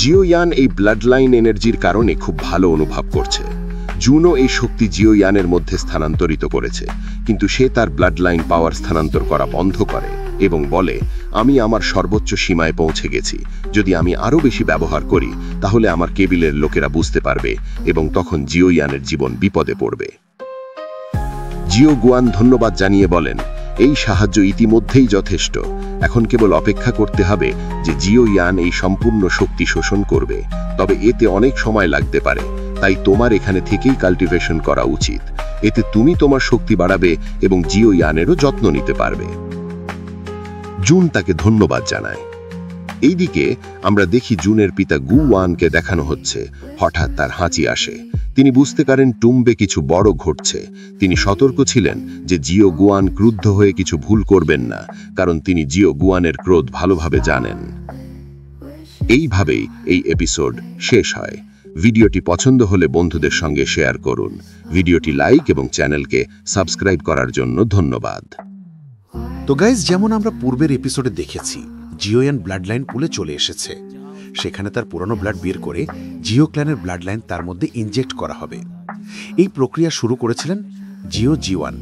জিওয়ান এই ব্লাড লাইন এনার্জির কারণে খুব ভালো অনুভব করছে। জুনও এই শক্তি জিওয়ানের মধ্যে স্থানান্তরিত করেছে, কিন্তু সে তার ব্লাড লাইন পাওয়ার স্থানান্তর করা বন্ধ করে এবং বলে, আমি আমার সর্বোচ্চ সীমায় পৌঁছে গেছি। যদি আমি আরও বেশি ব্যবহার করি, তাহলে আমার কেবিলের লোকেরা বুঝতে পারবে এবং তখন জিওয়ানের জীবন বিপদে পড়বে। জিওগুয়ান ধন্যবাদ জানিয়ে বলেন, এই সাহায্য ইতিমধ্যেই যথেষ্ট। এখন কেবল অপেক্ষা করতে হবে যে জিওয়ান এই সম্পূর্ণ শক্তি শোষণ করবে, তবে এতে অনেক সময় লাগতে পারে। তাই তোমার এখানে থেকেই কাল্টিভেশন করা উচিত। এতে তুমি তোমার শক্তি বাড়াবে এবং জিওয়ানেরও যত্ন নিতে পারবে। জুন তাকে ধন্যবাদ জানায়। এইদিকে আমরা দেখি জুনের পিতা গুওয়ানকে দেখানো হচ্ছে। হঠাৎ তার হাঁচি আসে। তিনি বুঝতে পারেন টুম্বে কিছু বড় ঘটছে। তিনি সতর্ক ছিলেন যে জিও গুয়ান ক্রুদ্ধ হয়ে কিছু ভুল করবেন না, কারণ তিনি জিও গুয়ানের ক্রোধ ভালোভাবে জানেন। এইভাবেই এই এপিসোড শেষ হয়। ভিডিওটি পছন্দ হলে বন্ধুদের সঙ্গে শেয়ার করুন। ভিডিওটি লাইক এবং চ্যানেলকে সাবস্ক্রাইব করার জন্য ধন্যবাদ। তো গাইজ, যেমন আমরা পূর্বের এপিসোডে দেখেছি, জিওয়ান ব্লাড লাইন পুলে চলে এসেছে। সেখানে তার পুরনো ব্লাড বের করে জিও ক্ল্যানের ব্লাড লাইন তার মধ্যে ইনজেক্ট করা হবে। এই প্রক্রিয়া শুরু করেছিলেন জিওয়ান।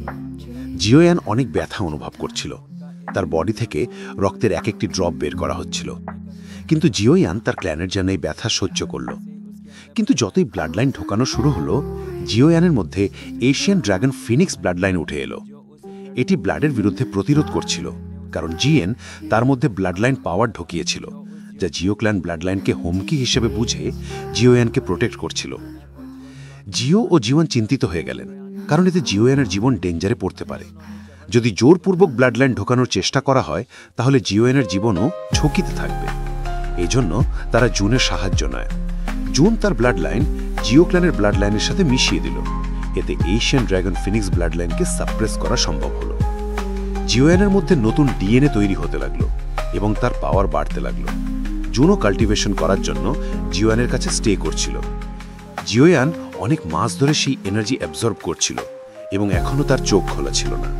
জিওয়ান অনেক ব্যথা অনুভব করছিল। তার বডি থেকে রক্তের এক একটি ড্রপ বের করা হচ্ছিল। কিন্তু জিওয়ান তার ক্ল্যানের জন্য এই ব্যথা সহ্য করল। কিন্তু যতই ব্লাড লাইন ঢোকানো শুরু হলো, জিওয়ানের মধ্যে Asian dragon Phoenix blood line উঠে এলো। এটি ব্লাডের বিরুদ্ধে প্রতিরোধ করছিল, কারণ জিএন তার মধ্যে ব্লাড লাইন পাওয়ার ঢুকিয়েছিল, যা জিও ক্ল্যান ব্লাড লাইনকে হুমকি হিসেবে বুঝে জিওয়ানকে প্রোটেক্ট করছিল। জিও ও জিওয়ান চিন্তিত হয়ে গেলেন, কারণ এতে জিওয়ানের জীবন ডেঞ্জারে পড়তে পারে। যদি জোরপূর্বক ব্লাড লাইন ঢোকানোর চেষ্টা করা হয়, তাহলে জিওয়ানের জীবনও ঝুঁকিতে থাকবে। এই জন্য তারা জুনের সাহায্য নেয়। জুন তার ব্লাড লাইন জিও ক্ল্যানের ব্লাড লাইনের সাথে মিশিয়ে দিল। এতে এশিয়ান ড্রাগন ফিনিক্স ব্লাড লাইনকে সাপ্রেস করা সম্ভব হলো। জিওয়ানের মধ্যে নতুন ডিএনএ তৈরি হতে লাগলো এবং তার পাওয়ার বাড়তে লাগলো। জুনও কাল্টিভেশন করার জন্য জিওয়ানের কাছে স্টে করছিল। জিওয়ান অনেক মাস ধরে সেই এনার্জি অ্যাবজর্ব করছিল এবং এখনও তার চোখ খোলা ছিল না।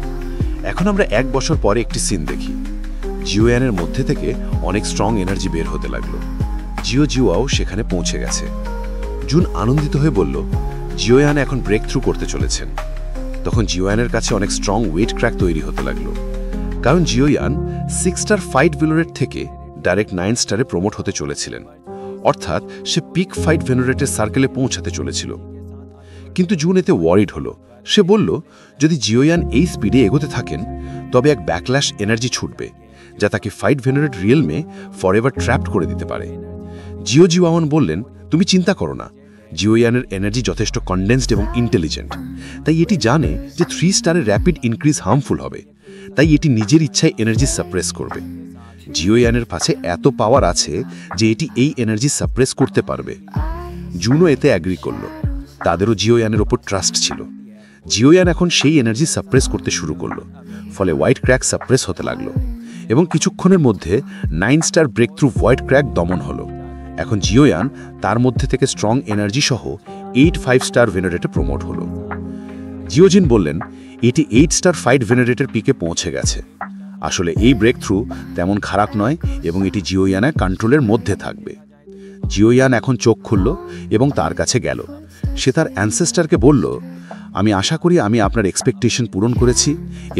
এখন আমরা 1 বছর পরে একটি সিন দেখি। জিওয়ানের মধ্যে থেকে অনেক স্ট্রং এনার্জি বের হতে লাগলো। জিওয়াও সেখানে পৌঁছে গেছে। জুন আনন্দিত হয়ে বলল, জিওয়ান এখন ব্রেক থ্রু করতে চলেছেন। তখন জিওয়ানের কাছে অনেক স্ট্রং ওয়েট ক্র্যাক তৈরি হতে লাগলো, কারণ জিওয়ান 6 স্টার ফাইট ভেলোরেট থেকে ডাইরেক্ট 9 স্টারে প্রমোট হতে চলেছিলেন। অর্থাৎ সে পিক ফাইট ভেলোরেটের সার্কেলে পৌঁছাতে চলেছিল। কিন্তু জুন এতে ওয়ারিড হলো। সে বলল, যদি জিওয়ান এই স্পিডে এগোতে থাকেন, তবে এক ব্যাকল্যাশ এনার্জি ছুটবে, যা তাকে ফাইট ভেলোরেট রিয়েলমে ফরএভার ট্র্যাপড করে দিতে পারে। জিওয়ান বললেন, তুমি চিন্তা করো না, জিওয়ানের এনার্জি যথেষ্ট কনডেন্সড এবং ইন্টেলিজেন্ট। তাই এটি জানে যে 3 স্টারের র্যাপিড ইনক্রিজ হার্মফুল হবে। তাই এটি নিজের ইচ্ছায় এনার্জি সাপ্রেস করবে। জিওয়ানের কাছে এত পাওয়ার আছে যে এটি এই এনার্জি সাপ্রেস করতে পারবে। জুনও এতে অ্যাগ্রি করল। তাদেরও জিওয়ানের ওপর ট্রাস্ট ছিল। জিওয়ান এখন সেই এনার্জি সাপ্রেস করতে শুরু করলো। ফলে হোয়াইট ক্র্যাক সাপ্রেস হতে লাগলো এবং কিছুক্ষণের মধ্যে 9 star breakthrough white crack দমন হলো। এখন জিওয়ান তার মধ্যে থেকে স্ট্রং এনার্জি সহ 8 5 স্টার ভেনারেটে প্রমোট হলো। জিওজিন বললেন, এটি 8 স্টার ফাইট ভেনারেটের পিকে পৌঁছে গেছে। আসলে এই ব্রেক থ্রু তেমন খারাপ নয় এবং এটি জিওয়ানের কন্ট্রোলের মধ্যে থাকবে। জিওয়ান এখন চোখ খুলল এবং তার কাছে গেল। সে তার অ্যানসেস্টারকে বলল, আমি আশা করি আমি আপনার এক্সপেকটেশন পূরণ করেছি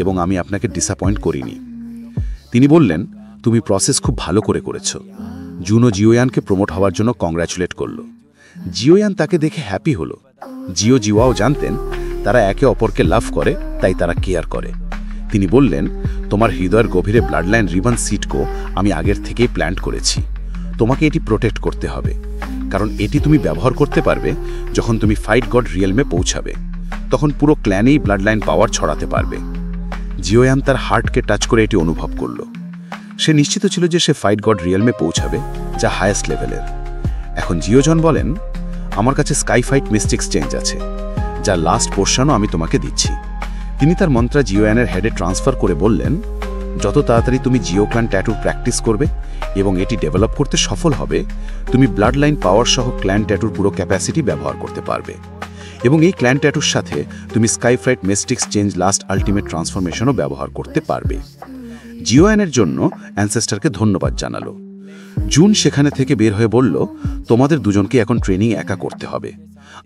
এবং আমি আপনাকে ডিসঅ্যাপয়েন্ট করিনি। তিনি বললেন, তুমি প্রসেস খুব ভালো করেছ। জুনও জিওয়ানকে প্রমোট হওয়ার জন্য কংগ্র্যাচুলেট করল। জিওয়ান তাকে দেখে হ্যাপি হলো। জিওয়াও জানতেন তারা একে অপরকে লাভ করে, তাই তারা কেয়ার করে। তিনি বললেন, তোমার হৃদয়ের গভীরে ব্লাড লাইন রিবন সিটকো আমি আগের থেকেই প্ল্যান করেছি। তোমাকে এটি প্রোটেক্ট করতে হবে, কারণ এটি তুমি ব্যবহার করতে পারবে যখন তুমি ফাইট গড রিয়েলমে পৌঁছাবে। তখন পুরো ক্ল্যানেই ব্লাড লাইন পাওয়ার ছড়াতে পারবে। জিওয়ান তার হার্টকে টাচ করে এটি অনুভব করল। সে নিশ্চিত ছিল যে সে ফাইট গড রিয়েলমে পৌঁছাবে, যা হায়েস্ট লেভেলের। এখন জিওজন বলেন, আমার কাছে স্কাই ফাইট মিস্টিক চেঞ্জ আছে, যা লাস্ট পোর্শনও আমি তোমাকে দিচ্ছি। তিনি তার মন্ত্রা জিওয়ানের হেডে ট্রান্সফার করে বললেন, যত তাড়াতাড়ি তুমি জিও ক্ল্যান ট্যাটুর প্র্যাকটিস করবে এবং এটি ডেভেলপ করতে সফল হবে, তুমি ব্লাড লাইন পাওয়ার সহ ক্ল্যান ট্যাটুর পুরো ক্যাপাসিটি ব্যবহার করতে পারবে। এবং এই ক্ল্যান ট্যাটুর সাথে তুমি sky fight mystics change last ultimate ট্রান্সফরমেশনও ব্যবহার করতে পারবে। জিওয়ানের জন্য অ্যানসেস্টারকে ধন্যবাদ জানালো। জুন সেখানে থেকে বের হয়ে বলল, তোমাদের দুজনকে এখন ট্রেনিং একা করতে হবে।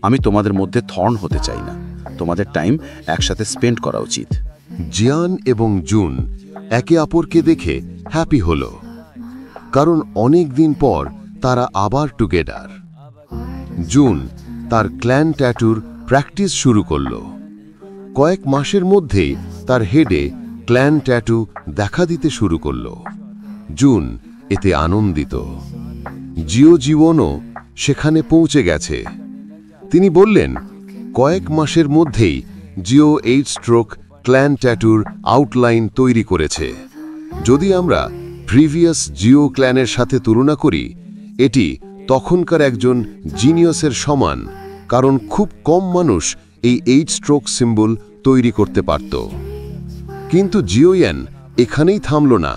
আমি তোমাদের মধ্যে থর্ন হতে চাই না। তোমাদের টাইম একসাথে স্পেন্ড করা উচিত। জিয়ান এবং জুন একে অপরকে দেখে হ্যাপি হলো, কারণ অনেক দিন পর তারা আবার টুগেদার। জুন তার ক্ল্যান ট্যাটুর প্র্যাকটিস শুরু করল। কয়েক মাসের মধ্যেই তার হেডে ক্ল্যান ট্যাটু দেখা দিতে শুরু করল। জুন এতে আনন্দিত। জিওনও সেখানে পৌঁছে গেছে। তিনি বললেন, কয়েক মাসের মধ্যেই জিও 8 স্ট্রোক ক্ল্যান ট্যাটুর আউটলাইন তৈরি করেছে। যদি আমরা প্রিভিয়াস জিও ক্ল্যানের সাথে তুলনা করি, এটি তখনকার একজন জিনিয়াসের সমান, কারণ খুব কম মানুষ এই 8 স্ট্রোক সিম্বল তৈরি করতে পারত। কিন্তু জিওয়ান এখানেই থামল না,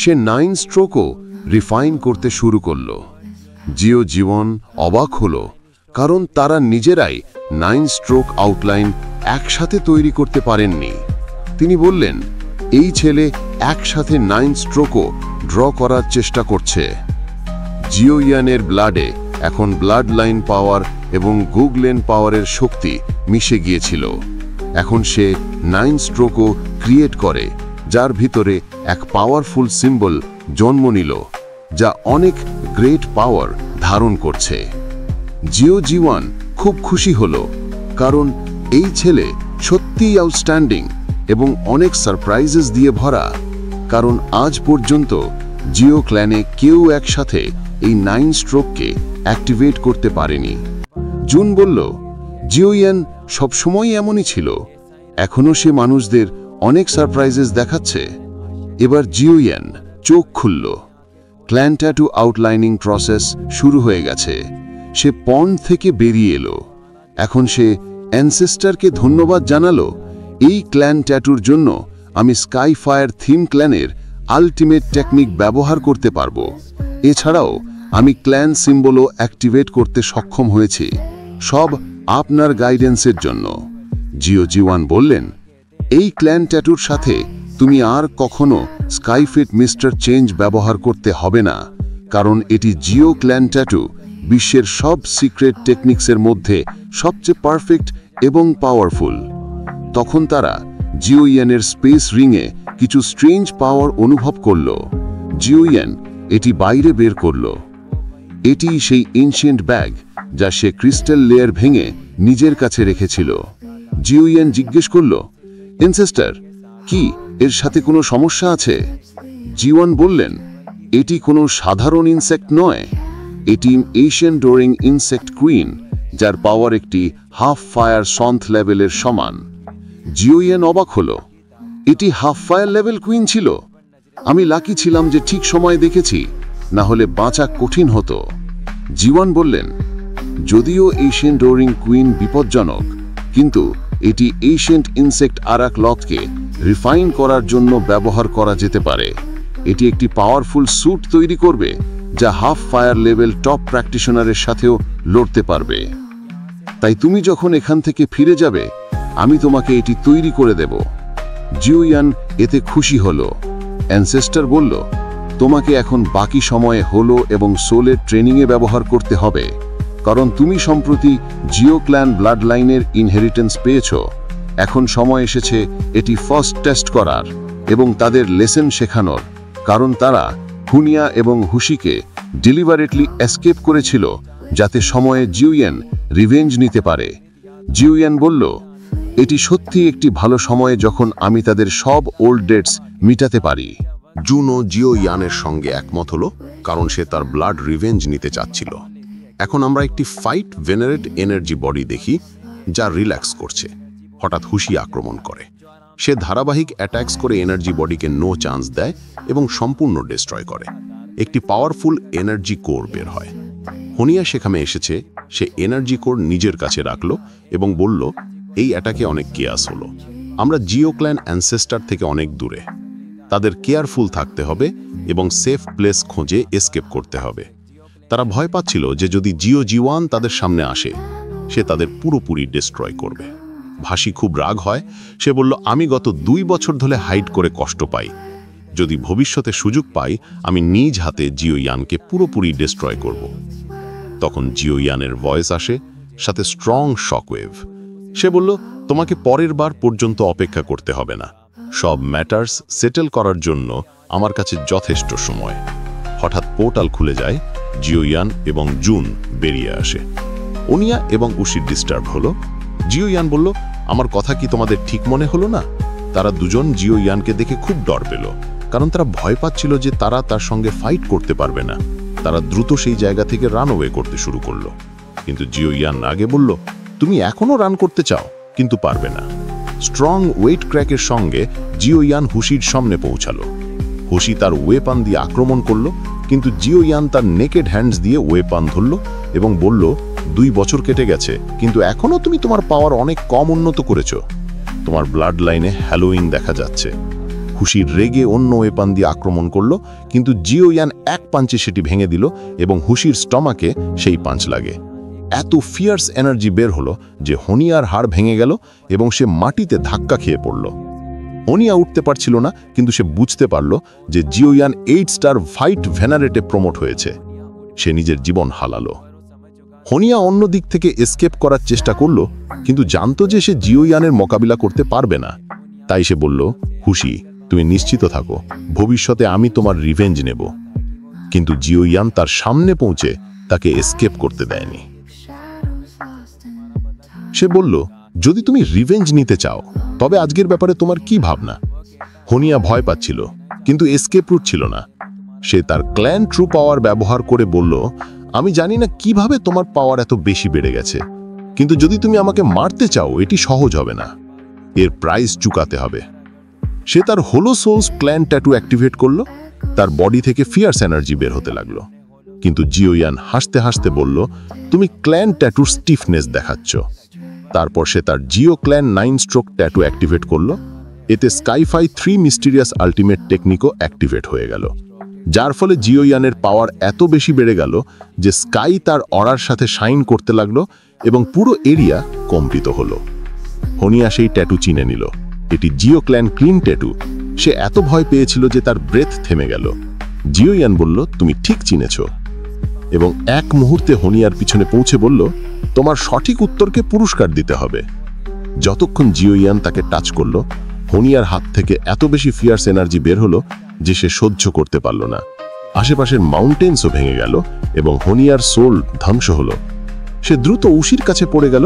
সে 9 স্ট্রোকও রিফাইন করতে শুরু করল। জীবন অবাক হল, কারণ তারা নিজেরাই 9 স্ট্রোক আউটলাইন একসাথে তৈরি করতে পারেননি। তিনি বললেন, এই ছেলে একসাথে 9 স্ট্রোকও ড্র করার চেষ্টা করছে। জিওয়ানের ব্লাডে এখন ব্লাড লাইন পাওয়ার এবং গুগলেন পাওয়ারের শক্তি মিশে গিয়েছিল। এখন সে 9 স্ট্রোকও ক্রিয়েট করে, যার ভিতরে এক পাওয়ারফুল সিম্বল জন্ম নিল, যা অনেক গ্রেট পাওয়ার ধারণ করছে। জিওয়ান খুব খুশি হল, কারণ এই ছেলে সত্যিই আউটস্ট্যান্ডিং এবং অনেক সারপ্রাইজেস দিয়ে ভরা, কারণ আজ পর্যন্ত জিও ক্ল্যানে কেউ একসাথে এই 9 স্ট্রোককে অ্যাক্টিভেট করতে পারেনি। জুন বলল, জিওয়ান সবসময় এমনই ছিল, এখনও সে মানুষদের অনেক সারপ্রাইজেস দেখাচ্ছে। এবার জিওয়ান চোখ খুলল। ক্ল্যান ট্যাটু আউটলাইনিং প্রসেস শুরু হয়ে গেছে। সে পন্ড থেকে বেরিয়ে এলো। এখন সে অ্যানসেস্টারকে ধন্যবাদ জানালো, এই ক্ল্যান ট্যাটুর জন্য আমি স্কাইফায়ার থিম ক্ল্যানের আলটিমেট টেকনিক ব্যবহার করতে পারবো। এছাড়াও আমি ক্ল্যান সিম্বলও অ্যাক্টিভেট করতে সক্ষম হয়েছি, সব আপনার গাইডেন্সের জন্য। জিওয়ান বললেন, এই ক্ল্যান ট্যাটুর সাথে তুমি আর কখনো স্কাইফিট মিস্টার চেঞ্জ ব্যবহার করতে হবে না, কারণ এটি জিও ক্ল্যান ট্যাটু বিশ্বের সব সিক্রেট টেকনিক্সের মধ্যে সবচেয়ে পারফেক্ট এবং পাওয়ারফুল। তখন তারা জিওয়ানের স্পেস রিংয়ে কিছু স্ট্রেঞ্জ পাওয়ার অনুভব করল। জিওয়ান এটি বাইরে বের করল। এটি সেই এনশিয়েন্ট ব্যাগ যা সে ক্রিস্টাল লেয়ার ভেঙে নিজের কাছে রেখেছিল। জিওয়ান জিজ্ঞেস করল, অ্যানসেস্টার, কি এর সাথে কোনো সমস্যা আছে? জিওয়ান বললেন, এটি কোনো সাধারণ ইনসেক্ট নয়, এটি এশিয়ান ডোরিং ইনসেক্ট কুইন, যার পাওয়ার একটি হাফ ফায়ার সন্থ লেভেলের সমান। জিওয়ান অবাক হল, এটি হাফ ফায়ার লেভেল কুইন ছিল? আমি লাকি ছিলাম যে ঠিক সময় দেখেছি, না হলে বাঁচা কঠিন হতো। জিওয়ান বললেন, যদিও এশিয়ান ডোরিং কুইন বিপজ্জনক, কিন্তু এটি এশিয়েন্ট ইনসেক্ট আরাকলককে রিফাইন করার জন্য ব্যবহার করা যেতে পারে। এটি একটি পাওয়ারফুল স্যুট তৈরি করবে, যা হাফ ফায়ার লেভেল টপ প্র্যাকটিশনারের সাথেও লড়তে পারবে। তাই তুমি যখন এখান থেকে ফিরে যাবে, আমি তোমাকে এটি তৈরি করে দেব। জিওয়ান এতে খুশি হল। অ্যানসেস্টার বলল, তোমাকে এখন বাকি সময়ে হলো এবং সোলের ট্রেনিংয়ে ব্যবহার করতে হবে, কারণ তুমি সম্প্রতি জিও ক্ল্যান ব্লাড লাইনের ইনহেরিটেন্স পেয়েছ। এখন সময় এসেছে এটি ফার্স্ট টেস্ট করার এবং তাদের লেসন শেখানোর, কারণ তারা হুনিয়া এবং হুশিকে ডেলিভারেটলি এসকেপ করেছিল, যাতে সময়ে জিওয়ান রিভেঞ্জ নিতে পারে। জিওয়ান বলল, এটি সত্যি একটি ভালো সময় যখন আমি তাদের সব ওল্ড ডেটস মিটাতে পারি। জুনও জিওয়ানের সঙ্গে একমত হলো, কারণ সে তার ব্লাড রিভেঞ্জ নিতে চাচ্ছিল। এখন আমরা একটি ফাইট ভেনারেট এনার্জি বডি দেখি, যা রিল্যাক্স করছে। হঠাৎ হুশি আক্রমণ করে। সে ধারাবাহিক অ্যাট্যাকস করে এনার্জি বডিকে নো চান্স দেয় এবং সম্পূর্ণ ডিস্ট্রয় করে। একটি পাওয়ারফুল এনার্জি কোর বের হয়। হুনিয়া সেখানে এসেছে। সে এনার্জি কোর নিজের কাছে রাখলো এবং বলল, এই অ্যাটাকে অনেক কেয়াস হলো। আমরা জিও ক্ল্যান অ্যানসেস্টার থেকে অনেক দূরে। তাদের কেয়ারফুল থাকতে হবে এবং সেফ প্লেস খোঁজে এসকেপ করতে হবে। তারা ভয় পাচ্ছিল যে যদি জিওয়ান তাদের সামনে আসে, সে তাদের পুরোপুরি ডিস্ট্রয় করবে। ভাসি খুব রাগ হয়। সে বলল, আমি গত 2 বছর ধরে হাইড করে কষ্ট পাই। যদি ভবিষ্যতে সুযোগ পাই, আমি নিজ হাতে জিওয়ানকে পুরোপুরি ডিস্ট্রয় করব। তখন জিওয়ানের ভয়েস আসে, সাথে স্ট্রং শকওয়েভ। সে বলল, তোমাকে পরের বার পর্যন্ত অপেক্ষা করতে হবে না। সব ম্যাটার্স সেটেল করার জন্য আমার কাছে যথেষ্ট সময়। হঠাৎ পোর্টাল খুলে যায়। জিওয়ান এবং জুন বেরিয়ে আসে। ওনিয়া এবং উশি ডিস্টার্ব হলো। জিওয়ান বলল, আমার কথা কি তোমাদের ঠিক মনে হলো না? তারা দুজন জিওয়ানকে দেখে খুব ডর পেল, কারণ তারা ভয় পাচ্ছিল যে তারা তার সঙ্গে ফাইট করতে পারবে না। তারা দ্রুত সেই জায়গা থেকে রানওয়ে করতে শুরু করলো। কিন্তু জিওয়ান আগে বলল, তুমি এখনো রান করতে চাও, কিন্তু পারবে না। স্ট্রং ওয়েট ক্র্যাকের সঙ্গে জিওয়ান হুশির সামনে পৌঁছালো। হোশি তার ওয়েপান দিয়ে আক্রমণ করল, কিন্তু জিও ইয়ান তার নেকেড হ্যান্ডস দিয়ে ওয়েপান ধরল এবং বলল, 2 বছর কেটে গেছে, কিন্তু এখনও তুমি তোমার পাওয়ার অনেক কম উন্নত করেছ। তোমার ব্লাড লাইনে হ্যালোইং দেখা যাচ্ছে। হুশির রেগে অন্য ওয়েপান দিয়ে আক্রমণ করল, কিন্তু জিও ইয়ান এক পাঞ্চে সেটি ভেঙে দিল এবং হুশির স্টমাকে সেই পাঞ্চ লাগে। এত ফিয়ার্স এনার্জি বের হলো যে হনিয়ার হাড় ভেঙে গেল এবং সে মাটিতে ধাক্কা খেয়ে পড়ল। হনিয়া উঠতে পারছিল না, কিন্তু সে বুঝতে পারল যে জিও ইয়ান 8 স্টার ফাইট ভেনারেটে প্রমোট হয়েছে। সে নিজের জীবন হারালো। হনিয়া অন্য দিক থেকে এসকেপ করার চেষ্টা করল, কিন্তু জানতো যে সে জিও ইয়ানের মোকাবিলা করতে পারবে না। তাই সে বলল, হুশি, তুমি নিশ্চিত থাকো, ভবিষ্যতে আমি তোমার রিভেঞ্জ নেব। কিন্তু জিও ইয়ান তার সামনে পৌঁছে তাকে এসকেপ করতে দেয়নি। সে বলল, যদি তুমি রিভেঞ্জ নিতে চাও তবে আজকের ব্যাপারে তোমার কি ভাবনা? হনিয়া ভয় পাচ্ছিল, কিন্তু এসকেপ রুট ছিল না। সে তার ক্ল্যান ট্রু পাওয়ার ব্যবহার করে বলল, আমি জানি না কিভাবে তোমার পাওয়ার এত বেশি বেড়ে গেছে, কিন্তু যদি তুমি আমাকে মারতে চাও এটি সহজ হবে না, এর প্রাইস চুকাতে হবে। সে তার হোলো সোলস ক্ল্যান ট্যাটু অ্যাক্টিভেট করল। তার বডি থেকে ফিয়ার্স এনার্জি বের হতে লাগলো। কিন্তু জিও ইয়ান হাসতে হাসতে বলল, তুমি ক্ল্যান ট্যাটুর স্টিফনেস দেখাচ্ছ। তারপর সে তার Jio clan 9 stroke tattoo activate করল। এতে স্কাইফাই 3 মিস্টিরিয়াস আল্টিমেট টেকনিকও অ্যাক্টিভেট হয়ে গেল, যার ফলে জিও ইয়ানের পাওয়ার এত বেশি বেড়ে গেল যে স্কাই তার অরার সাথে শাইন করতে লাগলো এবং পুরো এরিয়া কম্পিত হলো। হনিয়া সেই ট্যাটু চিনে নিল, এটি জিও ক্ল্যান ক্লিন ট্যাটু। সে এত ভয় পেয়েছিল যে তার ব্রেথ থেমে গেল। জিও ইয়ান বলল, তুমি ঠিক চিনেছ, এবং এক মুহূর্তে হনিয়ার পিছনে পৌঁছে বলল, তোমার সঠিক উত্তরকে পুরস্কার দিতে হবে। যতক্ষণ জিও ইয়ান তাকে টাচ করল, হনিয়ার হাত থেকে এত বেশি ফিয়ার্স এনার্জি বের হলো যে সে সহ্য করতে পারল না। আশেপাশের মাউন্টেন্সও ভেঙে গেল এবং হনিয়ার সোল ধ্বংস হলো। সে দ্রুত উশির কাছে পড়ে গেল।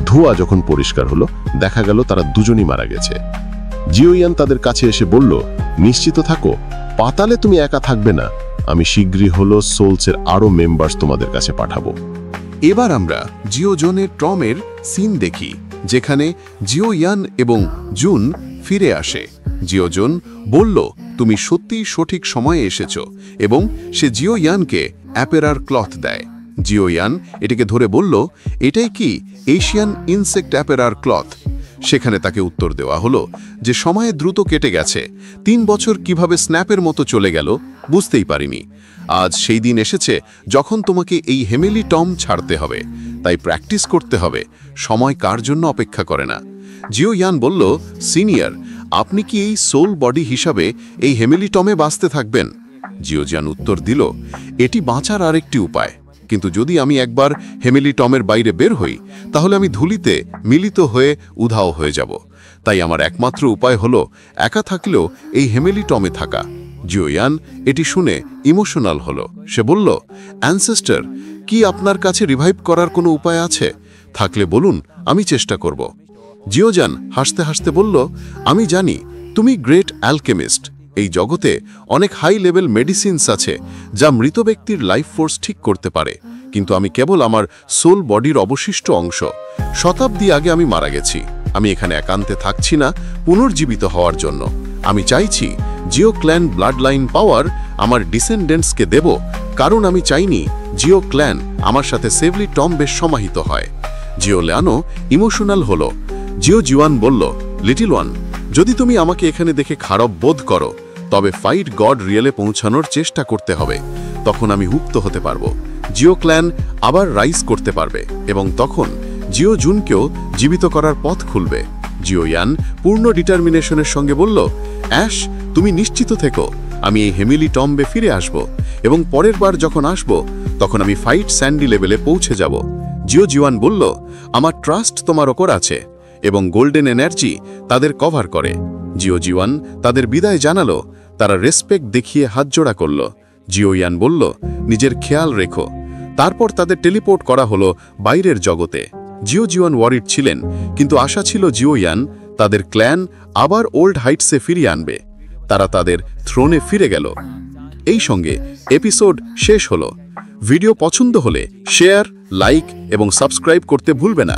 ধোঁয়া যখন পরিষ্কার হলো, দেখা গেল তারা দুজনই মারা গেছে। জিও ইয়ান তাদের কাছে এসে বলল, নিশ্চিত থাকো, পাতালে তুমি একা থাকবে না। আমি শীঘ্রই হলো সোলসের আরো মেম্বার্স তোমাদের কাছে পাঠাবো। এবার আমরা জিও জনের টমের সিন দেখি, যেখানে জিও ইয়ান এবং জুন ফিরে আসে। জিও জন বলল, তুমি সত্যিই সঠিক সময়ে এসেছো, এবং সে জিও ইয়ানকে অ্যাপেরার ক্লথ দেয়। জিও ইয়ান এটিকে ধরে বলল, এটাই কি এশিয়ান ইনসেক্ট অ্যাপেরার ক্লথ? সেখানে তাকে উত্তর দেওয়া হলো যে সময়ে দ্রুত কেটে গেছে। 3 বছর কিভাবে স্ন্যাপের মতো চলে গেল বুঝতেই পারিনি। আজ সেই দিন এসেছে যখন তোমাকে এই হেমেলি টম ছাড়তে হবে, তাই প্র্যাকটিস করতে হবে। সময় কার জন্য অপেক্ষা করে না। জিও ইয়ান বলল, সিনিয়র, আপনি কি এই সোল বডি হিসাবে এই হেমেলি টমে বাঁচতে থাকবেন? জিও ইয়ান উত্তর দিল, এটি বাঁচার আরেকটি উপায়, কিন্তু যদি আমি একবার হেমেলি টমের বাইরে বের হই তাহলে আমি ধুলিতে মিলিত হয়ে উধাও হয়ে যাব। তাই আমার একমাত্র উপায় হলো একা থাকলেও এই হেমেলি টমে থাকা। জিও ইয়ান এটি শুনে ইমোশনাল হলো। সে বলল, অ্যানসেস্টর, কি আপনার কাছে রিভাইভ করার কোনো উপায় আছে? থাকলে বলুন, আমি চেষ্টা করব। জিও ইয়ান হাসতে হাসতে বলল, আমি জানি তুমি গ্রেট অ্যালকেমিস্ট। এই জগতে অনেক হাই লেভেল মেডিসিনস আছে যা মৃত ব্যক্তির লাইফ ফোর্স ঠিক করতে পারে, কিন্তু আমি কেবল আমার সোল বডির অবশিষ্ট অংশ। শতাব্দী আগে আমি মারা গেছি। আমি এখানে একান্তে থাকছি না পুনর্জীবিত হওয়ার জন্য। আমি চাইছি জিও ক্ল্যান ব্লাড লাইন পাওয়ার আমার ডিসেন্ডেন্টসকে দেব, কারণ আমি চাইনি জিও ক্ল্যান আমার সাথে সেভলি টম বেশ সমাহিত হয়। জিও ল্যানো ইমোশনাল হলো। জিও জিওয়ান বলল, লিটল ওয়ান, যদি তুমি আমাকে এখানে দেখে খারাপ বোধ করো তবে ফাইট গড রিয়েলে পৌঁছানোর চেষ্টা করতে হবে। তখন আমি মুক্ত হতে পারবো। জিও ক্ল্যান আবার রাইজ করতে পারবে এবং তখন জিও জুনকেও জীবিত করার পথ খুলবে। জিও ইয়ান পূর্ণ ডিটারমিনেশনের সঙ্গে বলল, অ্যাশ, তুমি নিশ্চিত থেকো, আমি এই হেমিলি টম্বে ফিরে আসব, এবং পরের বার যখন আসব তখন আমি ফাইট স্যান্ডি লেভেলে পৌঁছে যাব। জিও জিওয়ান বলল, আমার ট্রাস্ট তোমার ওপর আছে, এবং গোল্ডেন এনার্জি তাদের কভার করে। জিও জিওয়ান তাদের বিদায় জানালো। তারা রেসপেক্ট দেখিয়ে হাতজোড়া করল। জিও ইয়ান বলল, নিজের খেয়াল রেখো। তারপর তাদের টেলিপোর্ট করা হলো বাইরের জগতে। জিও জিওয়ান ওয়ারিড ছিলেন, কিন্তু আশা ছিল জিও ইয়ান তাদের ক্ল্যান আবার ওল্ড হাইটসে ফিরিয়ে আনবে। তারা তাদের থ্রোনে ফিরে গেল। এই সঙ্গে এপিসোড শেষ হলো। ভিডিও পছন্দ হলে শেয়ার, লাইক এবং সাবস্ক্রাইব করতে ভুলবে না।